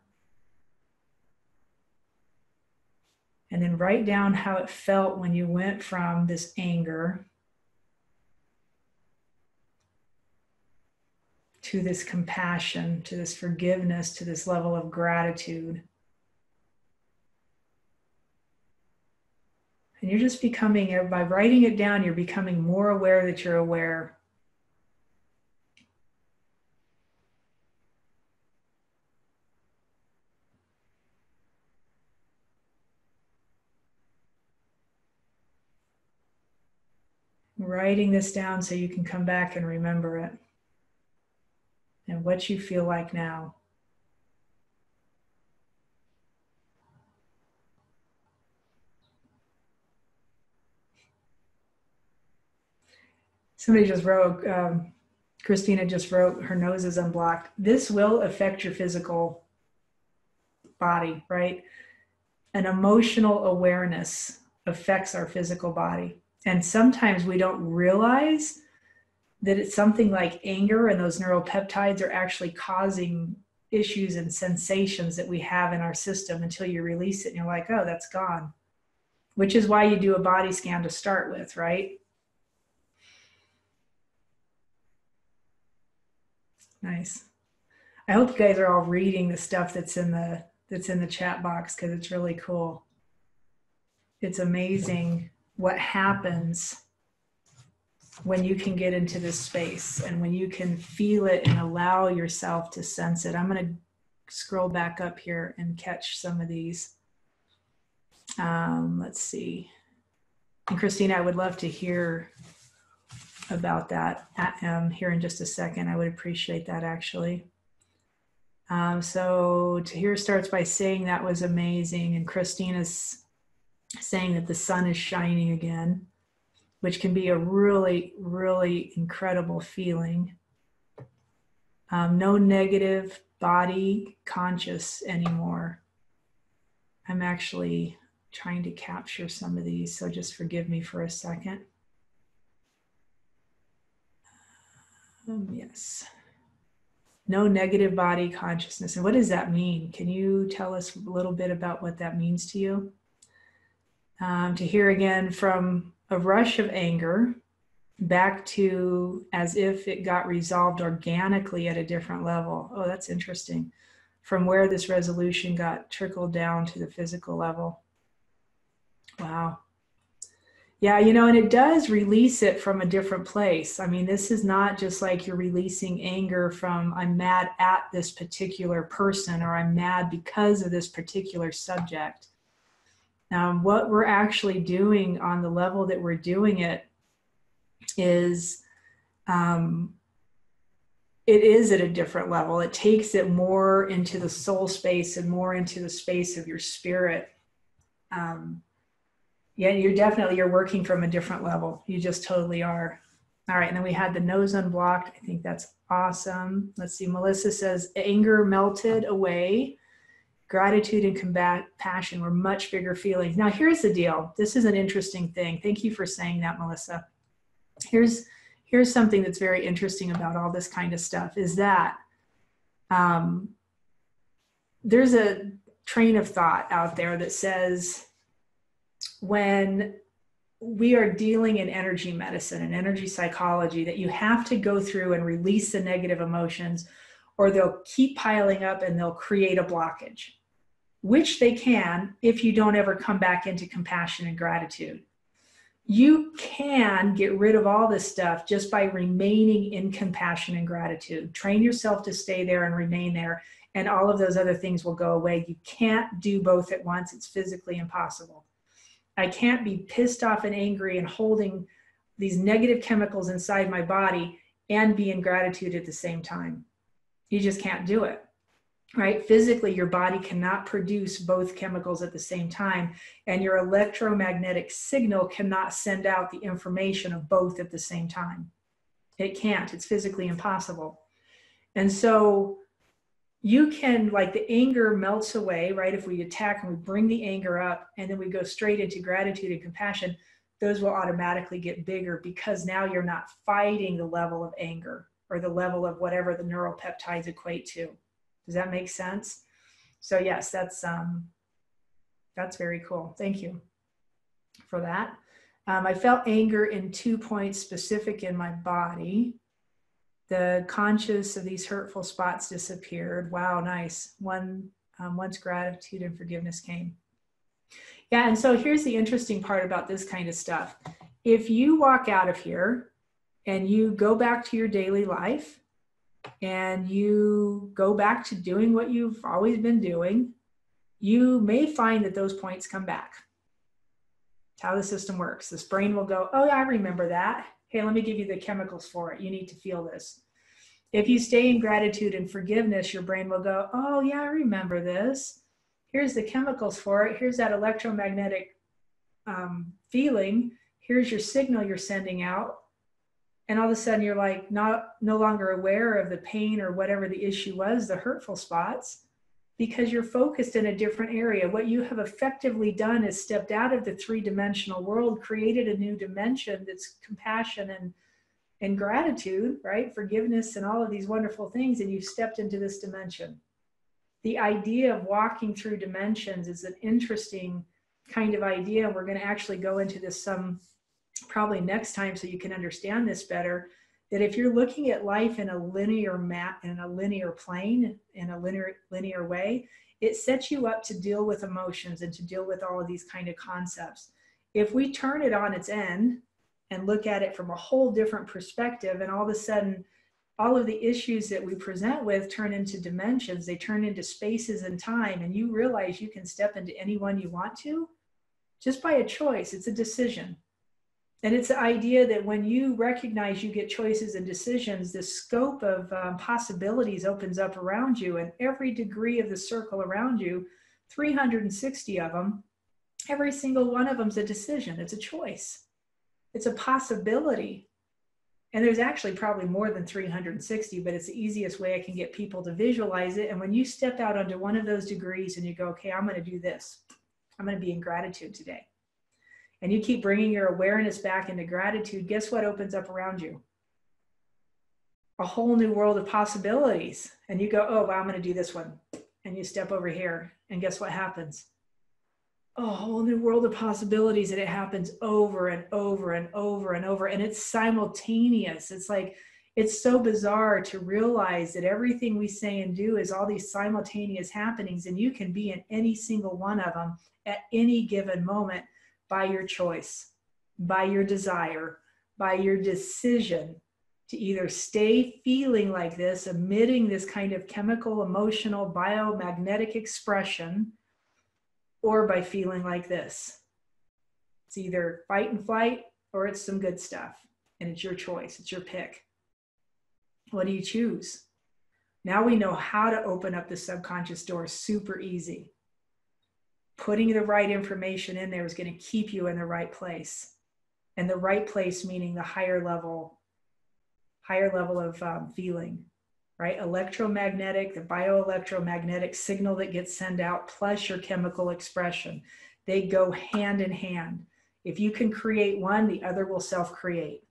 And then write down how it felt when you went from this anger to this compassion, to this forgiveness, to this level of gratitude. And you're just becoming, by writing it down, you're becoming more aware that you're aware. Writing this down so you can come back and remember it. And what you feel like now. Somebody just wrote, Christina just wrote, her nose is unblocked. This will affect your physical body, right? An emotional awareness affects our physical body. And sometimes we don't realize that it's something like anger, and those neuropeptides are actually causing issues and sensations that we have in our system until you release it and you're like, oh, that's gone. Which is why you do a body scan to start with, right? Nice. I hope you guys are all reading the stuff that's in the chat box, because it's really cool. It's amazing what happens when you can get into this space and when you can feel it and allow yourself to sense it. I'm going to scroll back up here and catch some of these. Let's see. And Christina, I would love to hear about that here in just a second. I would appreciate that, actually. So Tahir starts by saying that was amazing, and Christina's saying that the sun is shining again, which can be a really, really incredible feeling. No negative body conscious anymore. I'm actually trying to capture some of these, so just forgive me for a second. Yes. No negative body consciousness. And what does that mean? Can you tell us a little bit about what that means to you? To hear again, from a rush of anger back to as if it got resolved organically at a different level. Oh, that's interesting. From where this resolution got trickled down to the physical level. Wow. Yeah, you know, and it does release it from a different place. I mean, this is not just like you're releasing anger from, I'm mad at this particular person, or I'm mad because of this particular subject. What we're actually doing on the level that we're doing it is, it is at a different level. It takes it more into the soul space and more into the space of your spirit. Yeah, you're working from a different level. You just totally are. All right, and then we had the nose unblocked. I think that's awesome. Let's see, Melissa says, anger melted away. Gratitude and compassion were much bigger feelings. Now, here's the deal. This is an interesting thing. Thank you for saying that, Melissa. Here's something that's very interesting about all this kind of stuff is that there's a train of thought out there that says when we are dealing in energy medicine and energy psychology, that you have to go through and release the negative emotions or they'll keep piling up and they'll create a blockage, which they can if you don't ever come back into compassion and gratitude. You can get rid of all this stuff just by remaining in compassion and gratitude. Train yourself to stay there and remain there, and all of those other things will go away. You can't do both at once. It's physically impossible. I can't be pissed off and angry and holding these negative chemicals inside my body and be in gratitude at the same time. You just can't do it, right? Physically, your body cannot produce both chemicals at the same time, and your electromagnetic signal cannot send out the information of both at the same time. It can't. It's physically impossible. And so you can, like, the anger melts away, right? If we attack and we bring the anger up and then we go straight into gratitude and compassion, those will automatically get bigger because now you're not fighting the level of anger or the level of whatever the neuropeptides equate to. Does that make sense? So yes, that's very cool. Thank you for that. I felt anger in 2 points specific in my body. The conscious of these hurtful spots disappeared. Wow, nice. Once gratitude and forgiveness came. Yeah, and so here's the interesting part about this kind of stuff. If you walk out of here and you go back to your daily life and you go back to doing what you've always been doing, you may find that those points come back. It's how the system works. This brain will go, oh, yeah, I remember that. Hey, let me give you the chemicals for it. You need to feel this. If you stay in gratitude and forgiveness, your brain will go, oh, yeah, I remember this. Here's the chemicals for it. Here's that electromagnetic feeling. Here's your signal you're sending out. And all of a sudden you're like no longer aware of the pain or whatever the issue was, the hurtful spots, because you're focused in a different area. What you have effectively done is stepped out of the three-dimensional world, created a new dimension that's compassion and gratitude, right? Forgiveness and all of these wonderful things, and you've stepped into this dimension. The idea of walking through dimensions is an interesting kind of idea. We're going to actually go into this some probably next time so you can understand this better, that if you're looking at life in a linear map, in a linear plane, in a linear way, it sets you up to deal with emotions and to deal with all of these kind of concepts. If we turn it on its end and look at it from a whole different perspective, and all of a sudden, all of the issues that we present with turn into dimensions, they turn into spaces and time, and you realize you can step into any one you want to, just by a choice. It's a decision. And it's the idea that when you recognize you get choices and decisions, the scope of possibilities opens up around you, and every degree of the circle around you, 360 of them, every single one of them is a decision. It's a choice. It's a possibility. And there's actually probably more than 360, but it's the easiest way I can get people to visualize it. And when you step out onto one of those degrees and you go, okay, I'm going to do this. I'm going to be in gratitude today. And you keep bringing your awareness back into gratitude, guess what opens up around you? A whole new world of possibilities. And you go, oh, wow, I'm going to do this one. And you step over here, and guess what happens? A whole new world of possibilities, and it happens over and over and over and over. And it's simultaneous. It's like, it's so bizarre to realize that everything we say and do is all these simultaneous happenings, and you can be in any single one of them at any given moment, by your choice, by your desire, by your decision to either stay feeling like this, emitting this kind of chemical, emotional, biomagnetic expression, or by feeling like this. It's either fight and flight or it's some good stuff. And it's your choice. It's your pick. What do you choose? Now we know how to open up the subconscious door super easy. Putting the right information in there is going to keep you in the right place. And the right place meaning the higher level of feeling, right? Electromagnetic, the bioelectromagnetic signal that gets sent out plus your chemical expression. They go hand in hand. If you can create one, the other will self-create.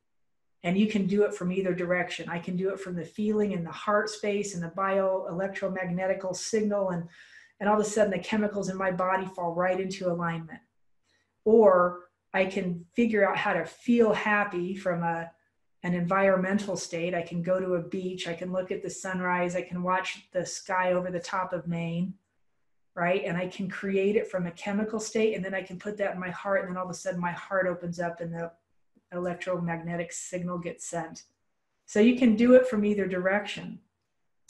And you can do it from either direction. I can do it from the feeling in the heart space and the bioelectromagnetical signal, and all of a sudden the chemicals in my body fall right into alignment. Or I can figure out how to feel happy from an environmental state. I can go to a beach. I can look at the sunrise. I can watch the sky over the top of Maine, right? And I can create it from a chemical state. And then I can put that in my heart. And then all of a sudden my heart opens up and the electromagnetic signal gets sent. So you can do it from either direction.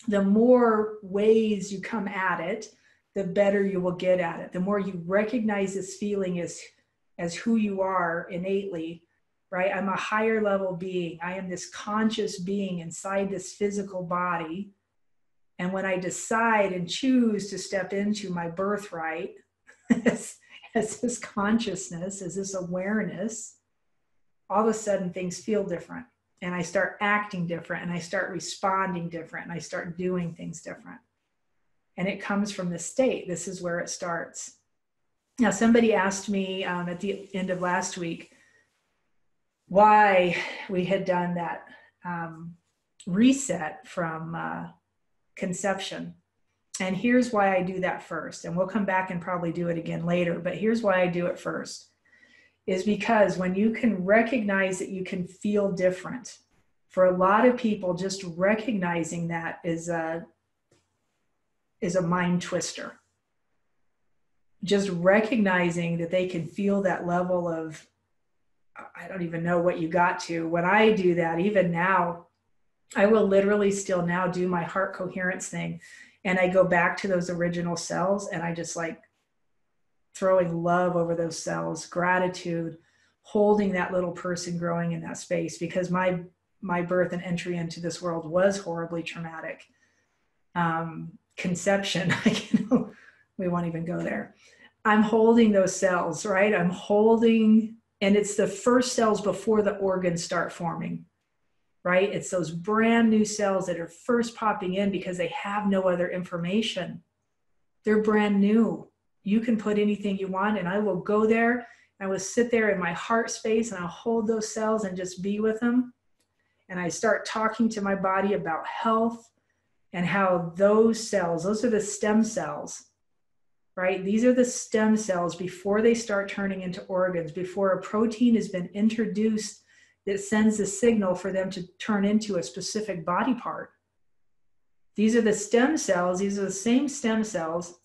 The more ways you come at it, the better you will get at it. The more you recognize this feeling as who you are innately, right? I'm a higher level being. I am this conscious being inside this physical body. And when I decide and choose to step into my birthright as this consciousness, as this awareness, all of a sudden things feel different. And I start acting different, and I start responding different, and I start doing things different. And it comes from this state. This is where it starts. Now, somebody asked me at the end of last week why we had done that reset from conception. And here's why I do that first. And we'll come back and probably do it again later, but here's why I do it first. Is because when you can recognize that you can feel different, for a lot of people, just recognizing that is a mind twister. Just recognizing that they can feel that level of, I don't even know what you got to. When I do that, even now, I will literally still now do my heart coherence thing. And I go back to those original cells, and I just like throwing love over those cells, gratitude, holding that little person growing in that space, because my birth and entry into this world was horribly traumatic. Conception, we won't even go there. I'm holding those cells, right? I'm holding, and it's the first cells before the organs start forming, right? It's those brand new cells that are first popping in because they have no other information. They're brand new. You can put anything you want, and I will go there. I will sit there in my heart space, and I'll hold those cells and just be with them. And I start talking to my body about health and how those cells, those are the stem cells, right? These are the stem cells before they start turning into organs, before a protein has been introduced that sends a signal for them to turn into a specific body part. These are the stem cells. These are the same stem cells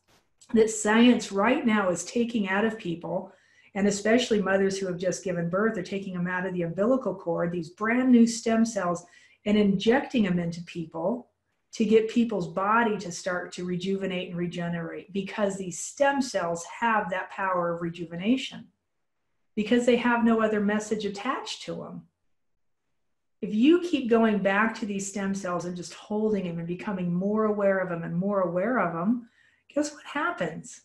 that science right now is taking out of people, and especially mothers who have just given birth, they're taking them out of the umbilical cord, these brand new stem cells, and injecting them into people to get people's body to start to rejuvenate and regenerate, because these stem cells have that power of rejuvenation, because they have no other message attached to them. If you keep going back to these stem cells and just holding them and becoming more aware of them and more aware of them, guess what happens?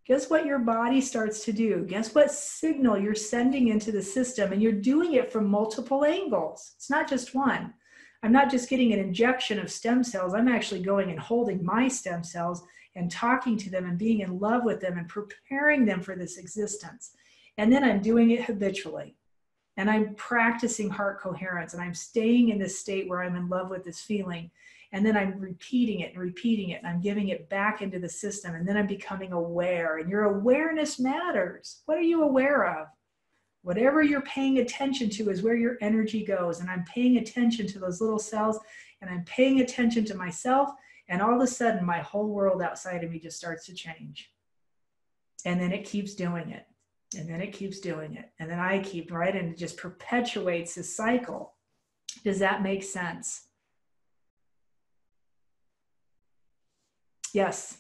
Guess what your body starts to do? Guess what signal you're sending into the system? And you're doing it from multiple angles. It's not just one. I'm not just getting an injection of stem cells. I'm actually going and holding my stem cells and talking to them and being in love with them and preparing them for this existence. And then I'm doing it habitually. And I'm practicing heart coherence, and I'm staying in this state where I'm in love with this feeling. And then I'm repeating it and repeating it, and I'm giving it back into the system. And then I'm becoming aware, and your awareness matters. What are you aware of? Whatever you're paying attention to is where your energy goes. And I'm paying attention to those little cells, and I'm paying attention to myself. And all of a sudden, my whole world outside of me just starts to change. And then it keeps doing it. And then it keeps doing it. And then I keep, right? And it just perpetuates this cycle. Does that make sense? Yes.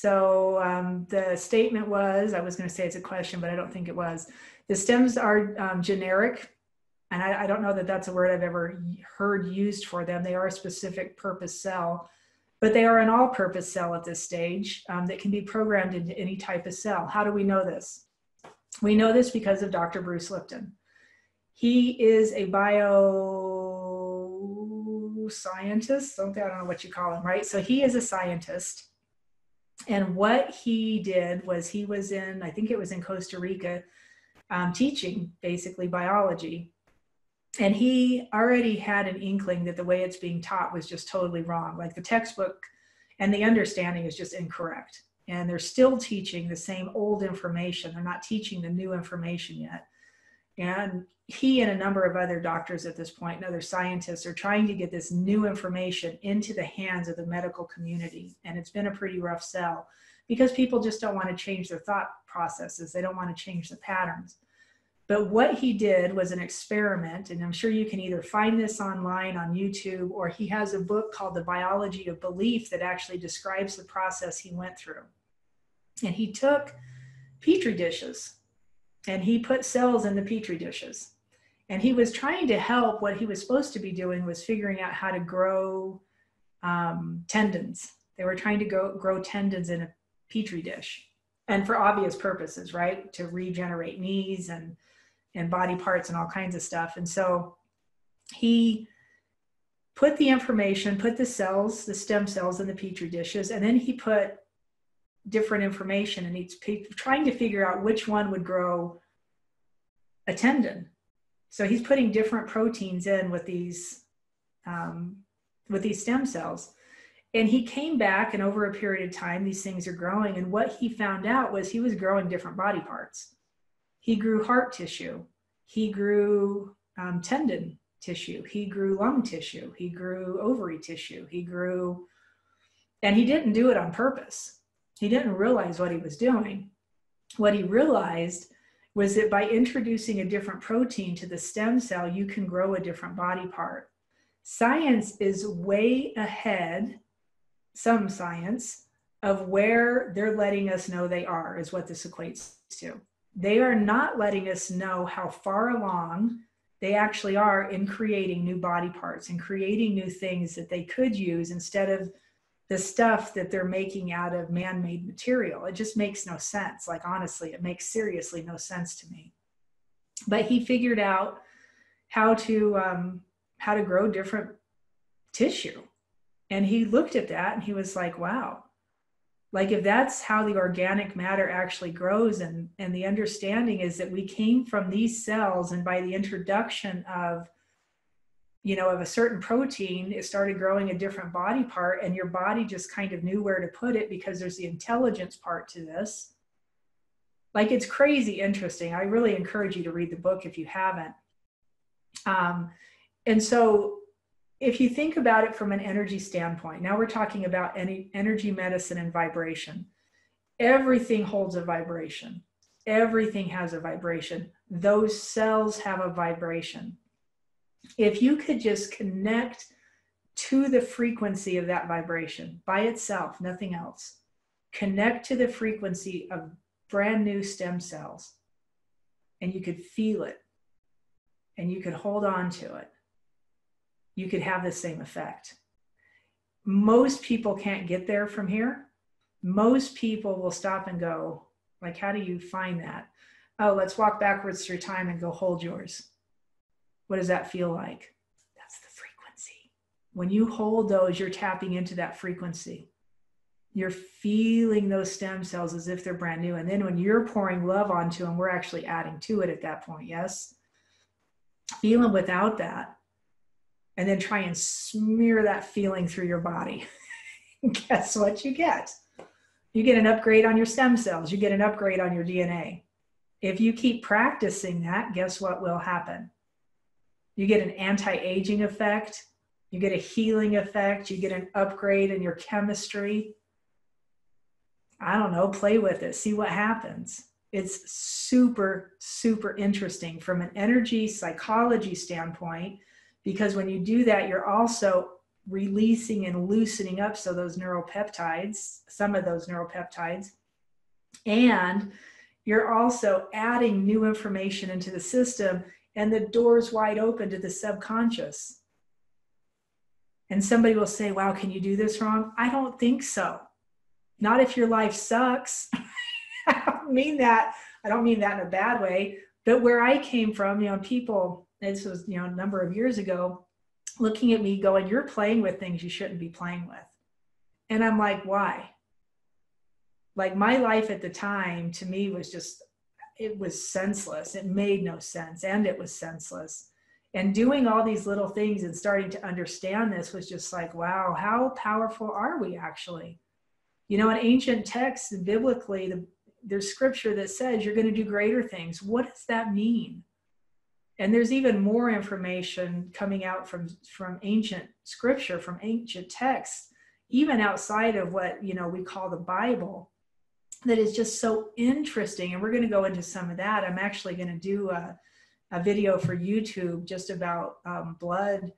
So the statement was, I was going to say it's a question, but I don't think it was. The stems are generic, and I don't know that that's a word I've ever heard used for them. They are a specific purpose cell, but they are an all-purpose cell at this stage that can be programmed into any type of cell. How do we know this? We know this because of Dr. Bruce Lipton. He is a bioscientist, something, I don't know what you call him, right? So he is a scientist. And what he did was he was in, I think it was in Costa Rica, teaching basically biology. And he already had an inkling that the way it's being taught was just totally wrong. Like the textbook and the understanding is just incorrect. And they're still teaching the same old information. They're not teaching the new information yet. And he and a number of other doctors at this point and other scientists are trying to get this new information into the hands of the medical community. And it's been a pretty rough sell because people just don't want to change their thought processes. They don't want to change the patterns. But what he did was an experiment, and I'm sure you can either find this online on YouTube, or he has a book called The Biology of Belief that actually describes the process he went through. And he took Petri dishes and he put cells in the Petri dishes. And he was trying to help. What he was supposed to be doing was figuring out how to grow tendons. They were trying to grow tendons in a Petri dish. And for obvious purposes, right? To regenerate knees and body parts and all kinds of stuff. And so he put the information, put the cells, the stem cells in the Petri dishes, and then he put different information, and he's trying to figure out which one would grow a tendon. So he's putting different proteins in with these stem cells. And he came back, and over a period of time, these things are growing. And what he found out was he was growing different body parts. He grew heart tissue. He grew tendon tissue. He grew lung tissue. He grew ovary tissue. And he didn't do it on purpose. He didn't realize what he was doing. What he realized was that by introducing a different protein to the stem cell, you can grow a different body part. Science is way ahead, some science, of where they're letting us know they are, is what this equates to. They are not letting us know how far along they actually are in creating new body parts and creating new things that they could use instead of the stuff that they're making out of man-made material. It just makes no sense. Like, honestly, it makes seriously no sense to me. But he figured out how to grow different tissue. And he looked at that and he was like, wow, like if that's how the organic matter actually grows, and the understanding is that we came from these cells, and by the introduction of a certain protein, it started growing a different body part, and your body just kind of knew where to put it because there's the intelligence part to this. Like, it's crazy interesting. I really encourage you to read the book if you haven't. And so if you think about it from an energy standpoint, now we're talking about energy medicine and vibration. Everything holds a vibration. Everything has a vibration. Those cells have a vibration. If you could just connect to the frequency of that vibration by itself, nothing else, connect to the frequency of brand new stem cells, and you could feel it, and you could hold on to it, you could have the same effect. Most people can't get there from here. Most people will stop and go, like, how do you find that? Oh, let's walk backwards through time and go hold yours. What does that feel like? That's the frequency. When you hold those, you're tapping into that frequency. You're feeling those stem cells as if they're brand new. And then when you're pouring love onto them, we're actually adding to it at that point, yes? Feel them without that. And then try and smear that feeling through your body. Guess what you get? You get an upgrade on your stem cells. You get an upgrade on your DNA. If you keep practicing that, guess what will happen? You get an anti-aging effect. You get a healing effect. You get an upgrade in your chemistry. I don't know, play with it. See what happens. It's super, super interesting from an energy psychology standpoint, because when you do that, you're also releasing and loosening up some of those neuropeptides, and you're also adding new information into the system, and the door's wide open to the subconscious. And somebody will say, wow, can you do this wrong? I don't think so. Not if your life sucks. I don't mean that in a bad way, but where I came from, people, this was, a number of years ago, looking at me going, you're playing with things you shouldn't be playing with. And I'm like, why? Like, my life at the time to me was just, it was senseless. It made no sense. And it was senseless. And doing all these little things and starting to understand this was just like, wow, how powerful are we actually? In ancient texts, biblically, there's scripture that says you're going to do greater things. What does that mean? And there's even more information coming out from ancient scripture, from ancient texts, even outside of what, we call the Bible, that is just so interesting. And we're going to go into some of that. I'm actually going to do a video for YouTube just about blood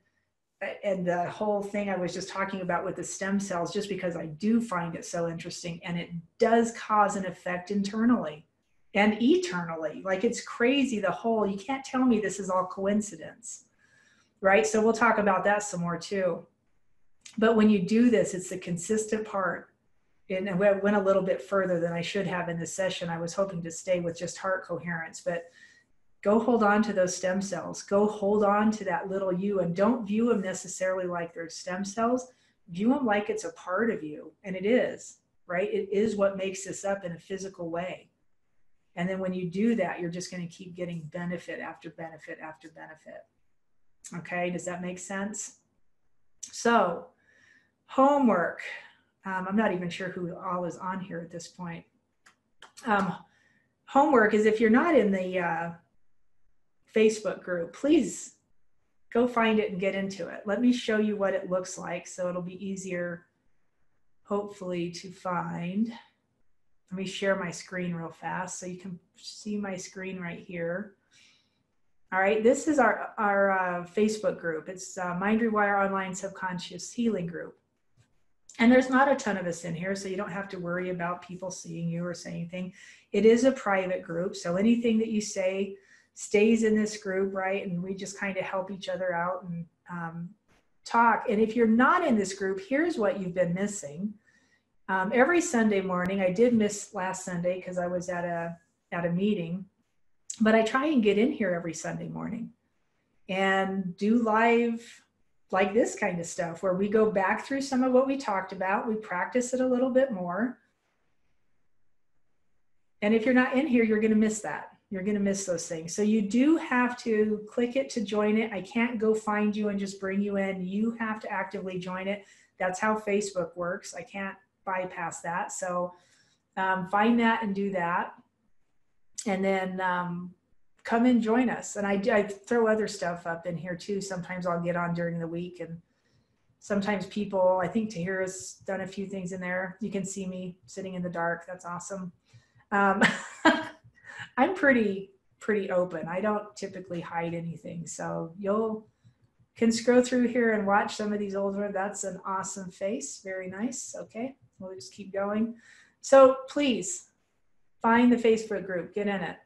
and the whole thing I was just talking about with the stem cells, just because I do find it so interesting, and it does cause an effect internally and eternally. Like, it's crazy, you can't tell me this is all coincidence, right? So we'll talk about that some more too. But when you do this, it's the consistent part. And I went a little bit further than I should have in this session. I was hoping to stay with just heart coherence, but go hold on to those stem cells. Go hold on to that little you, and don't view them necessarily like they're stem cells. View them like it's a part of you. And it is, right? It is what makes this up in a physical way. And then when you do that, you're just going to keep getting benefit after benefit after benefit. Okay, does that make sense? So, homework. I'm not even sure who all is on here at this point. Homework is, if you're not in the Facebook group, please go find it and get into it. Let me show you what it looks like, so it'll be easier, hopefully, to find. Let me share my screen real fast so you can see my screen right here. All right, this is our Facebook group. It's Mind Rewire Online Subconscious Healing Group. And there's not a ton of us in here, so you don't have to worry about people seeing you or saying anything. It is a private group, so anything that you say stays in this group, right? And we just kind of help each other out and talk. And if you're not in this group, here's what you've been missing. Every Sunday morning, I did miss last Sunday because I was at a meeting, but I try and get in here every Sunday morning and do live, like this kind of stuff, where we go back through some of what we talked about. We practice it a little bit more. And if you're not in here, you're going to miss that. You're going to miss those things. So you do have to click it to join it. I can't go find you and just bring you in. You have to actively join it. That's how Facebook works. I can't bypass that. So find that and do that. And then come and join us. And I throw other stuff up in here too. Sometimes I'll get on during the week, and sometimes people, I think Tahira's done a few things in there. You can see me sitting in the dark. That's awesome. I'm pretty open. I don't typically hide anything. So can scroll through here and watch some of these older. That's an awesome face. Very nice. Okay, we'll just keep going. So please find the Facebook group, get in it.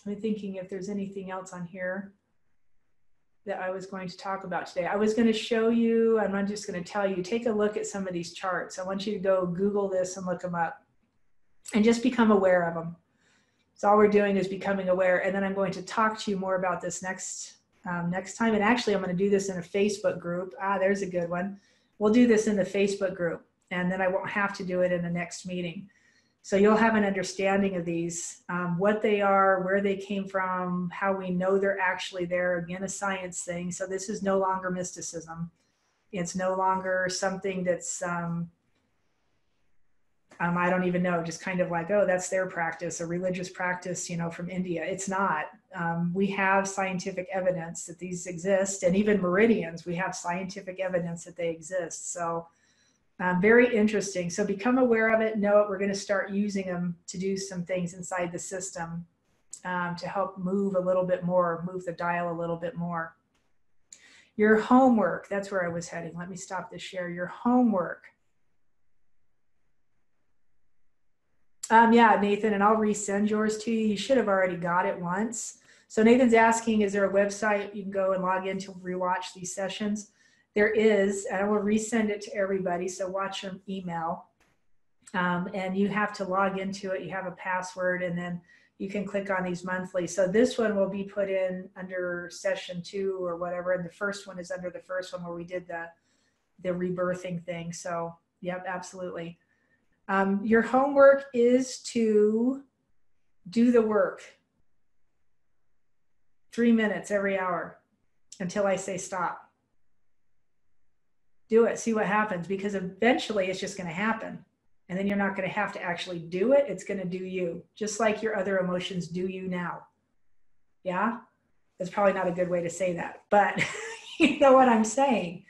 I'm thinking if there's anything else on here that I was going to talk about today. I was going to show you, I'm just going to tell you, take a look at some of these charts. I want you to go Google this and look them up and just become aware of them. So all we're doing is becoming aware. And then I'm going to talk to you more about this next time. And actually, I'm going to do this in a Facebook group. There's a good one. We'll do this in the Facebook group, and then I won't have to do it in the next meeting. So you'll have an understanding of these, what they are, where they came from, how we know they're actually there. Again, a science thing. So this is no longer mysticism. It's no longer something that's, I don't even know, just kind of like, oh, that's their practice, a religious practice, from India. It's not. We have scientific evidence that these exist, and even meridians, we have scientific evidence that they exist. So very interesting. So become aware of it, know it. We're going to start using them to do some things inside the system to help move a little bit more, move the dial a little bit more. Your homework, that's where I was heading. Let me stop the share. Your homework. Yeah, Nathan, and I'll resend yours to you. You should have already got it once. So Nathan's asking, is there a website you can go and log in to rewatch these sessions? There is, and I will resend it to everybody. So watch your email. And you have to log into it. You have a password, and then you can click on these monthly. So this one will be put in under session 2 or whatever. And the first one is under the first one where we did the rebirthing thing. So yep, absolutely. Your homework is to do the work 3 minutes every hour until I say stop. Do it, see what happens, because eventually it's just going to happen. And then you're not going to have to actually do it. It's going to do you, just like your other emotions do you now. Yeah? That's probably not a good way to say that, but you know what I'm saying.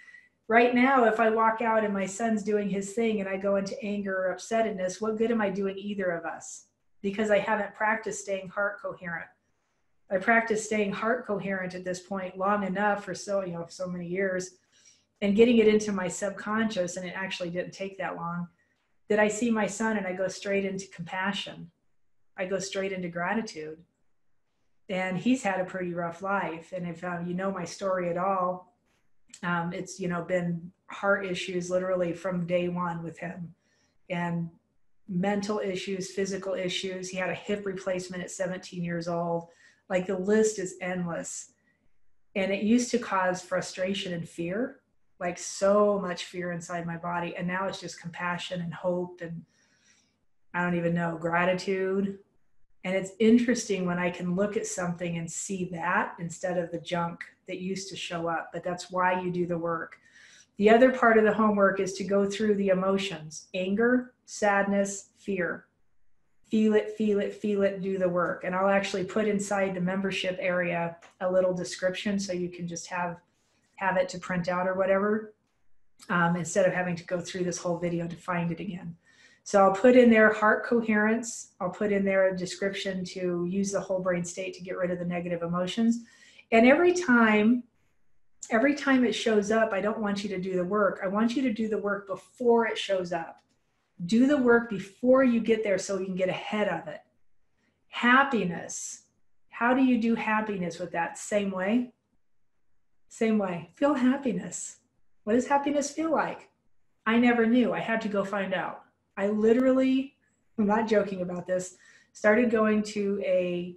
Right now, if I walk out and my son's doing his thing and I go into anger or upsetness, what good am I doing either of us? Because I haven't practiced staying heart coherent. I practiced staying heart coherent at this point long enough for so many years, and getting it into my subconscious, and it actually didn't take that long, that I see my son and I go straight into compassion. I go straight into gratitude. And he's had a pretty rough life. And if you know my story at all, it's, been heart issues literally from day one with him, and mental issues, physical issues. He had a hip replacement at 17 years old. Like, the list is endless. And it used to cause frustration and fear, like so much fear inside my body. And now it's just compassion and hope, and I don't even know, gratitude. And it's interesting when I can look at something and see that instead of the junk that used to show up. But that's why you do the work. The other part of the homework is to go through the emotions: anger, sadness, fear. Feel it, feel it, feel it, do the work. And I'll actually put inside the membership area a little description so you can just have it to print out or whatever, instead of having to go through this whole video to find it again. So I'll put in there heart coherence. I'll put in there a description to use the whole brain state to get rid of the negative emotions. And every time it shows up, I don't want you to do the work. I want you to do the work before it shows up. Do the work before you get there so you can get ahead of it. Happiness. How do you do happiness with that? Same way. Same way. Feel happiness. What does happiness feel like? I never knew. I had to go find out. I literally, I'm not joking about this, started going to I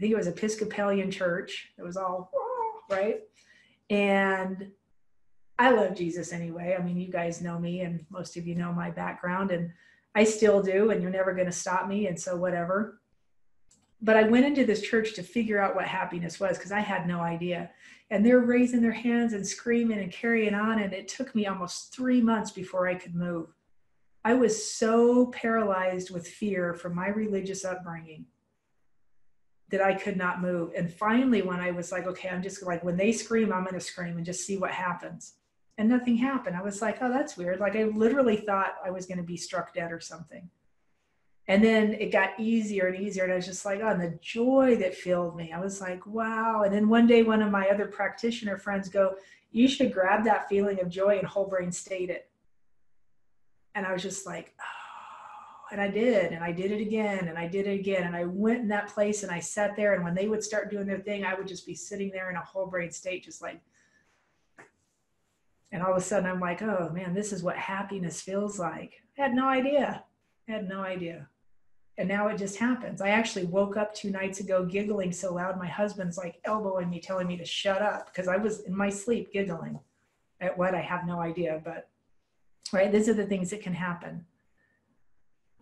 think it was Episcopalian church. It was all, right? And I love Jesus anyway. I mean, you guys know me, and most of you know my background, and I still do, and you're never going to stop me, and so whatever. But I went into this church to figure out what happiness was, because I had no idea. And they're raising their hands and screaming and carrying on, and it took me almost 3 months before I could move. I was so paralyzed with fear from my religious upbringing that I could not move. And finally, when I was like, okay, I'm just like, when they scream, I'm going to scream and just see what happens. And nothing happened. I was like, oh, that's weird. Like, I literally thought I was going to be struck dead or something. And then it got easier and easier. And I was just like, oh, and the joy that filled me. I was like, wow. And then one day, one of my other practitioner friends go, you should grab that feeling of joy and whole brain state it. And I was just like, oh, and I did. And I did it again. And I did it again. And I went in that place and I sat there. And when they would start doing their thing, I would just be sitting there in a whole brain state, just like, and all of a sudden I'm like, oh man, this is what happiness feels like. I had no idea. And now it just happens. I actually woke up 2 nights ago giggling so loud my husband's like elbowing me, telling me to shut up, because I was in my sleep giggling at what, I have no idea. But right, these are the things that can happen.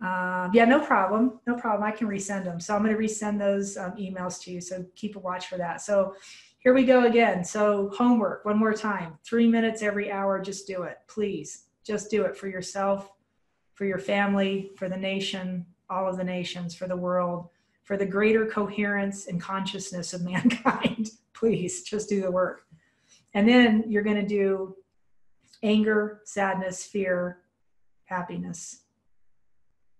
Yeah, no problem. I can resend them. So I'm going to resend those emails to you. So keep a watch for that. So here we go again. So homework, one more time, 3 minutes every hour. Just do it. Please just do it for yourself, for your family, for the nation, all of the nations, for the world, for the greater coherence and consciousness of mankind. Please just do the work. And then you're going to do anger, sadness, fear, happiness.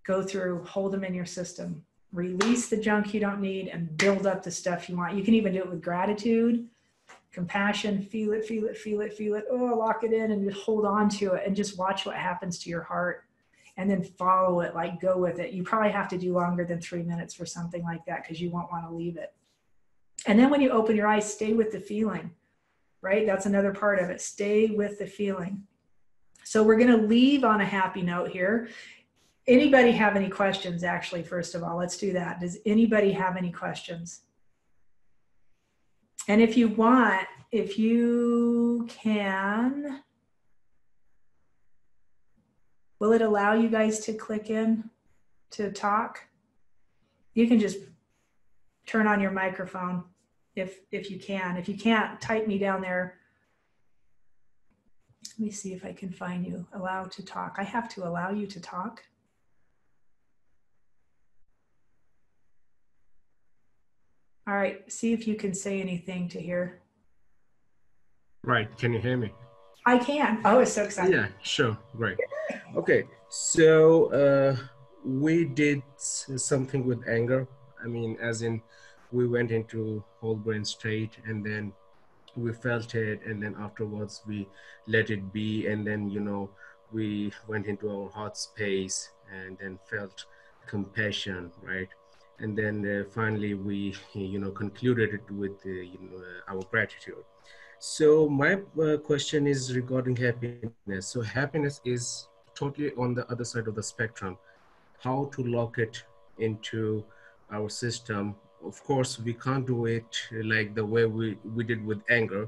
Go through, hold them in your system. Release the junk you don't need and build up the stuff you want. You can even do it with gratitude. Compassion, feel it, feel it, feel it, feel it. Oh, lock it in and just hold on to it and just watch what happens to your heart. And then follow it, like go with it. You probably have to do longer than 3 minutes for something like that because you won't want to leave it. And then when you open your eyes, stay with the feeling, right? That's another part of it. Stay with the feeling. So we're going to leave on a happy note here. Anybody have any questions, actually, first of all? Let's do that. Does anybody have any questions? And if you want, if you can, will it allow you guys to click in to talk? You can just turn on your microphone if you can. If you can't, type me down there. Let me see if I can find you. Allow to talk. I have to allow you to talk. All right, see if you can say anything to here. Right, can you hear me? I can. Oh, it's so exciting. Yeah, sure, great. Okay, so we did something with anger. I mean, as in we went into whole brain state and then we felt it, and then afterwards we let it be, and then, you know, we went into our heart space and then felt compassion, right? And then finally we, you know, concluded it with our gratitude. So my question is regarding happiness. So happiness is totally on the other side of the spectrum. How to lock it into our system? Of course, we can't do it like the way we did with anger,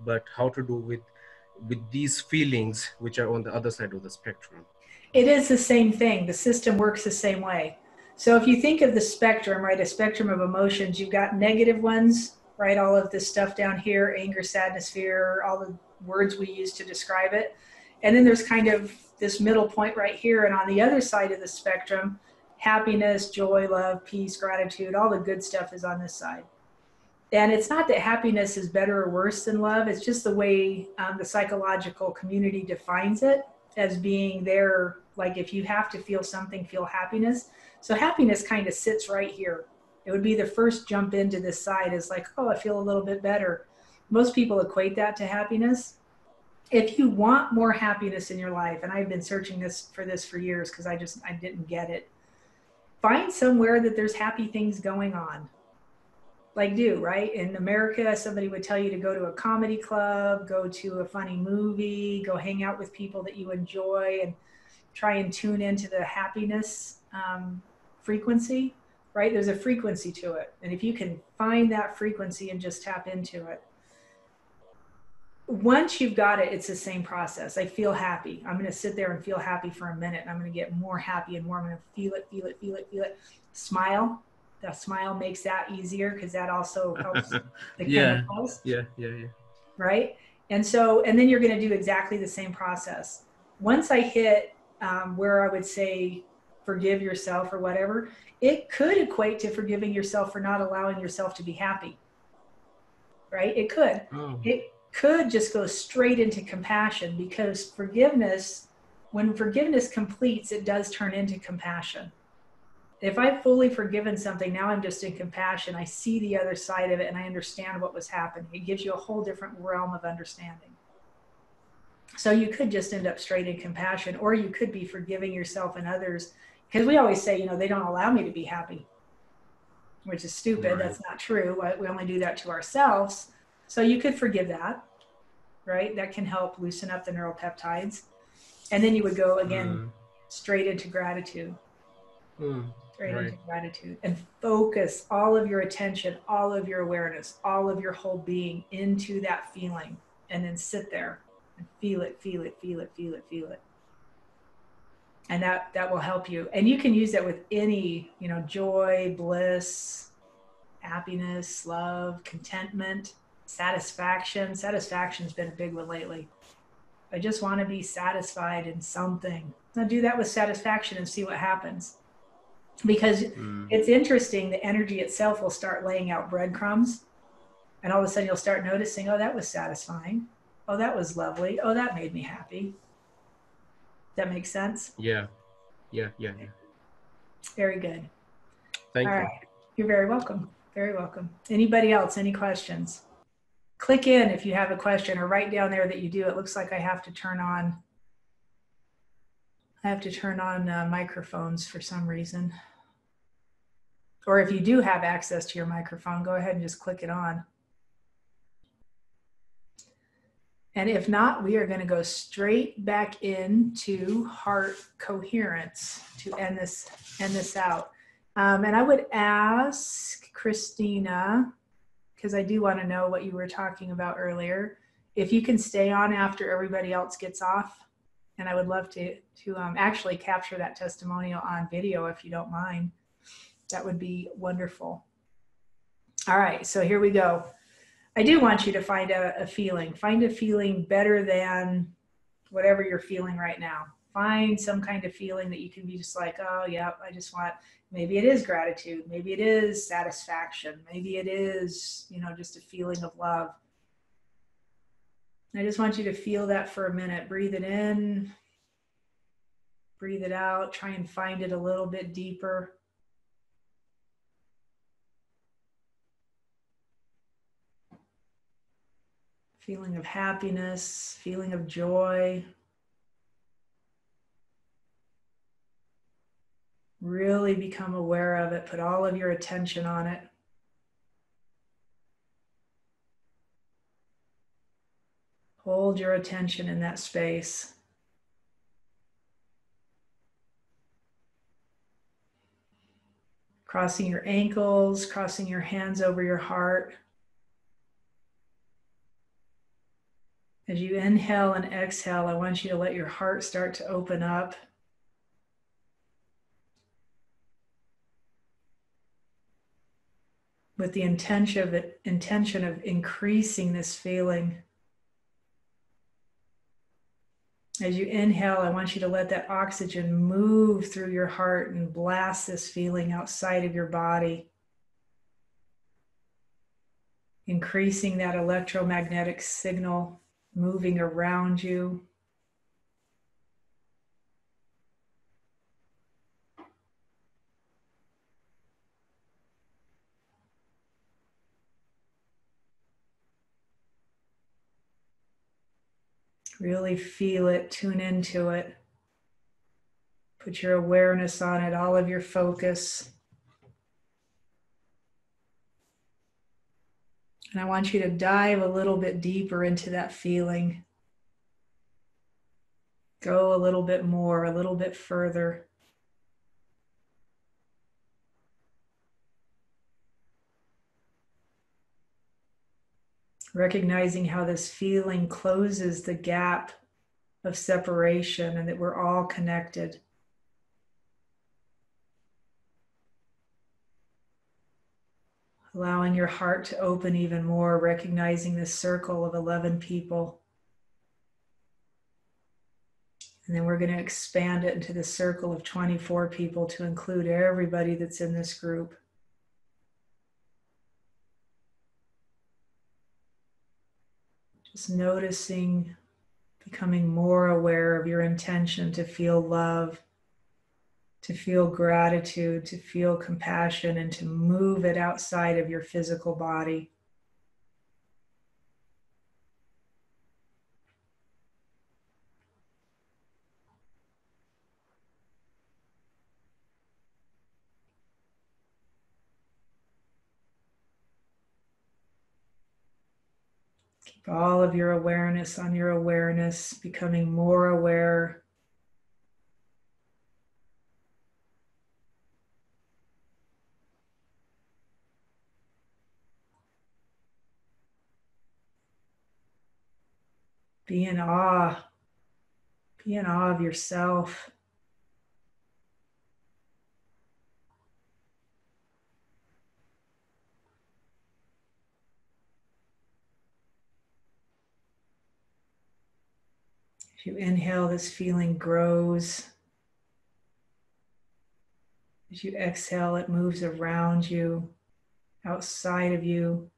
but how to do with these feelings which are on the other side of the spectrum? It is the same thing. The system works the same way. So if you think of the spectrum, right, a spectrum of emotions, you've got negative ones, right, all of this stuff down here, anger, sadness, fear, all the words we use to describe it. And then there's kind of this middle point right here. And on the other side of the spectrum, happiness, joy, love, peace, gratitude, all the good stuff is on this side. And it's not that happiness is better or worse than love. It's just the way the psychological community defines it as being there. Like if you have to feel something, feel happiness. So happiness kind of sits right here. It would be the first jump into this side is like, oh, I feel a little bit better. Most people equate that to happiness. If you want more happiness in your life, and I've been searching for this for years because I didn't get it. Find somewhere that there's happy things going on. Like right? In America, somebody would tell you to go to a comedy club, go to a funny movie, go hang out with people that you enjoy and try and tune into the happiness frequency, right? There's a frequency to it. And if you can find that frequency and just tap into it, once you've got it, it's the same process. I feel happy. I'm going to sit there and feel happy for a minute. And I'm going to get more happy and more. I'm going to feel it, feel it, feel it, feel it. Smile. The smile makes that easier because that also helps the chemicals. Yeah. Right? And then you're going to do exactly the same process. Once I hit where I would say forgive yourself or whatever, it could equate to forgiving yourself for not allowing yourself to be happy. Right? It could. Oh. It could just go straight into compassion because forgiveness, when forgiveness completes, it does turn into compassion. If I've fully forgiven something, now I'm just in compassion. I see the other side of it and I understand what was happening. It gives you a whole different realm of understanding. So you could just end up straight in compassion, or you could be forgiving yourself and others. Because we always say, they don't allow me to be happy, which is stupid. Right. That's not true. We only do that to ourselves. So you could forgive that, right? That can help loosen up the neuropeptides. And then you would go again straight into gratitude. Straight into gratitude, and focus all of your attention, all of your awareness, all of your whole being into that feeling, and then sit there and feel it, feel it, feel it, feel it, feel it. And that will help you. And you can use that with any, joy, bliss, happiness, love, contentment, satisfaction. Satisfaction's been a big one lately. I just want to be satisfied in something. Now do that with satisfaction and see what happens. Because it's interesting, the energy itself will start laying out breadcrumbs, and all of a sudden you'll start noticing, oh, that was satisfying. Oh, that was lovely. Oh, that made me happy. That makes sense? Yeah. Very good. Thank you. All right. You're very welcome. Very welcome. Anybody else? Any questions? click in if you have a question, or write down there that you do. It looks like I have to turn on microphones for some reason. Or if you do have access to your microphone, go ahead and just click it on. And if not, we are going to go straight back into Heart Coherence to end this out. And I would ask Christina, because I do want to know what you were talking about earlier, if you can stay on after everybody else gets off. And I would love to actually capture that testimonial on video if you don't mind. That would be wonderful. All right, so here we go. I do want you to find a feeling. Find a feeling better than whatever you're feeling right now. Find some kind of feeling that you can be just like, oh, yeah, I just want, maybe it is gratitude. Maybe it is satisfaction. Maybe it is, you know, just a feeling of love. I just want you to feel that for a minute. Breathe it in. Breathe it out. Try and find it a little bit deeper. Feeling of happiness, feeling of joy. Really become aware of it. Put all of your attention on it. Hold your attention in that space. Crossing your ankles, crossing your hands over your heart. As you inhale and exhale, I want you to let your heart start to open up. With the intention of increasing this feeling. As you inhale, I want you to let that oxygen move through your heart and blast this feeling outside of your body. Increasing that electromagnetic signal moving around you. Really feel it, tune into it. Put your awareness on it, all of your focus. And I want you to dive a little bit deeper into that feeling. Go a little bit more, a little bit further. Recognizing how this feeling closes the gap of separation and that we're all connected. Allowing your heart to open even more, recognizing this circle of 11 people. And then we're going to expand it into the circle of 24 people to include everybody that's in this group. Just noticing, becoming more aware of your intention to feel love, to feel gratitude, to feel compassion, and to move it outside of your physical body. Keep all of your awareness on your awareness, becoming more aware. Be in awe. Be in awe of yourself. As you inhale, this feeling grows. As you exhale, it moves around you, outside of you,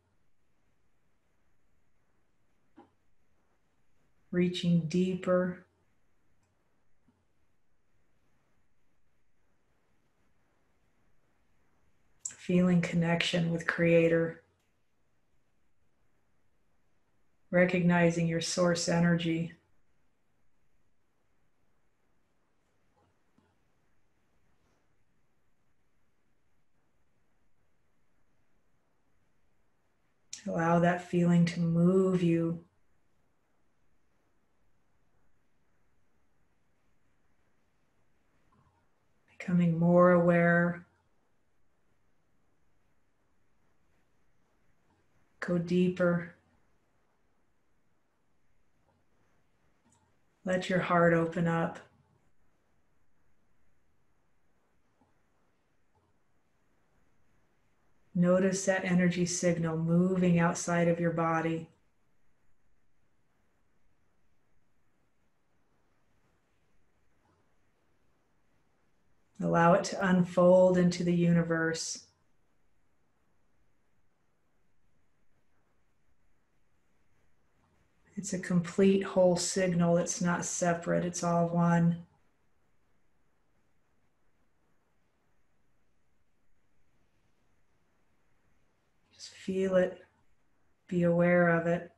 reaching deeper. Feeling connection with Creator. recognizing your source energy. Allow that feeling to move you. Becoming more aware. Go deeper. Let your heart open up. Notice that energy signal moving outside of your body. Allow it to unfold into the universe. It's a complete whole signal. It's not separate. It's all one. Just feel it. Be aware of it.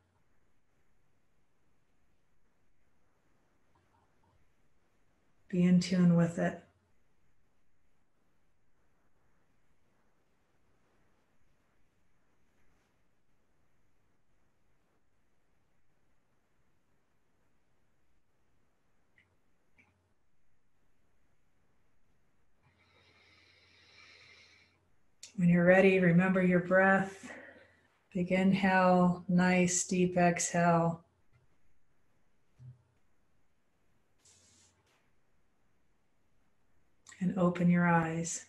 Be in tune with it. When you're ready, remember your breath. Big inhale, nice deep exhale. And open your eyes.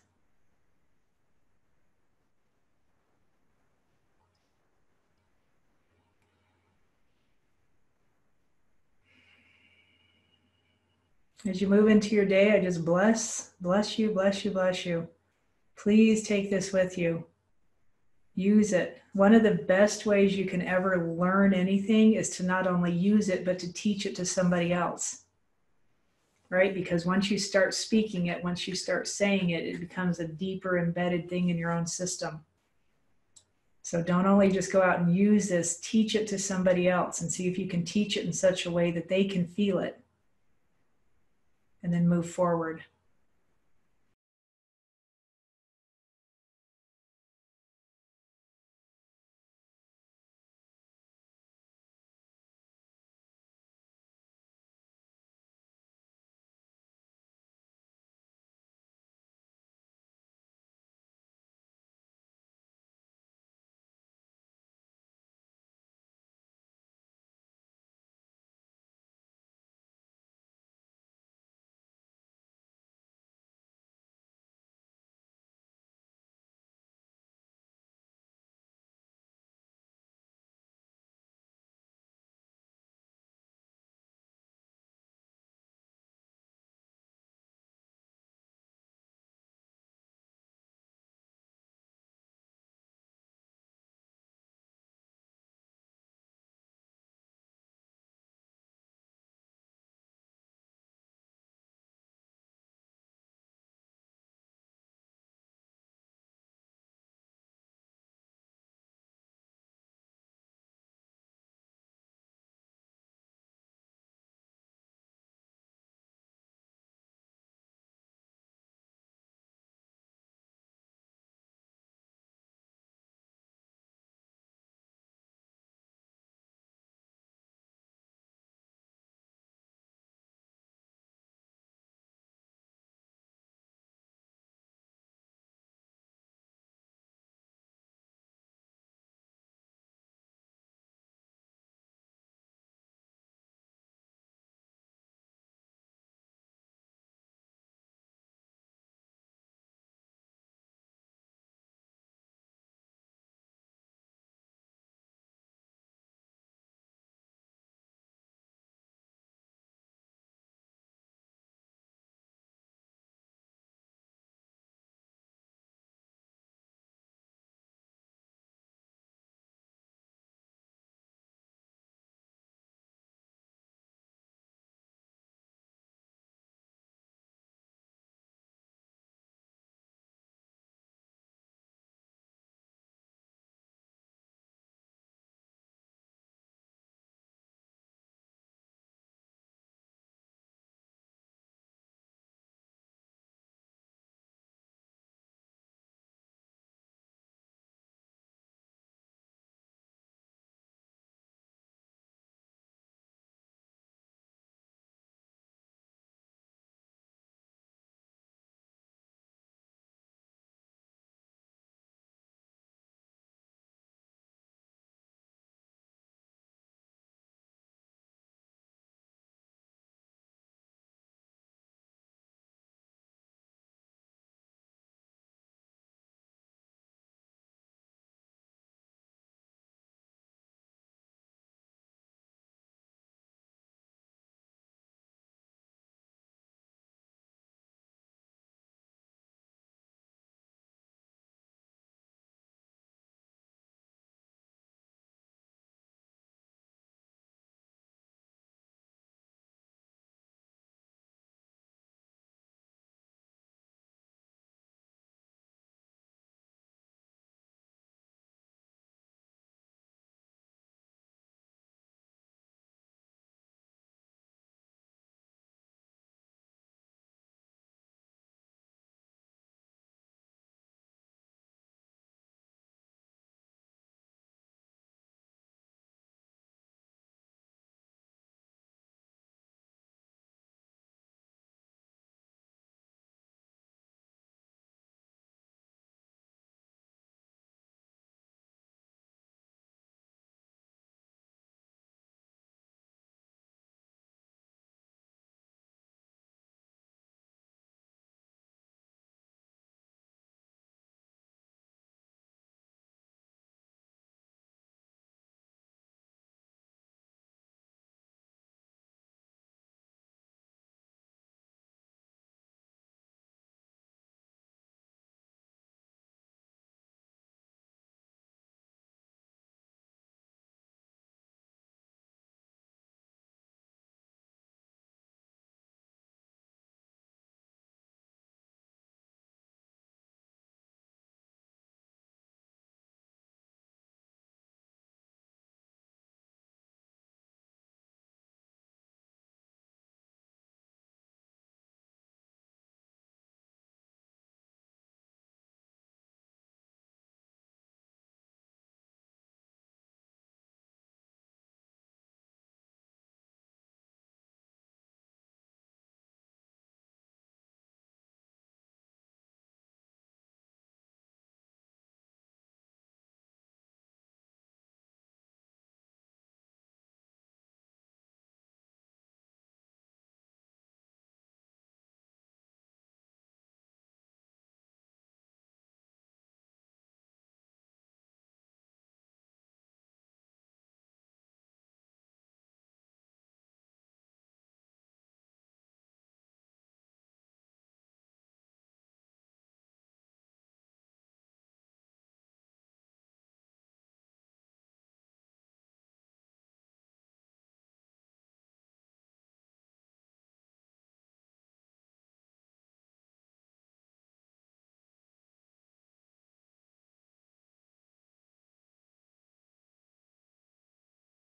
As you move into your day, I just bless you, bless you, bless you. Please take this with you. Use it. One of the best ways you can ever learn anything is to not only use it, but to teach it to somebody else. Right? Because once you start speaking it, once you start saying it, it becomes a deeper embedded thing in your own system. So don't only just go out and use this, teach it to somebody else and see if you can teach it in such a way that they can feel it. And then move forward.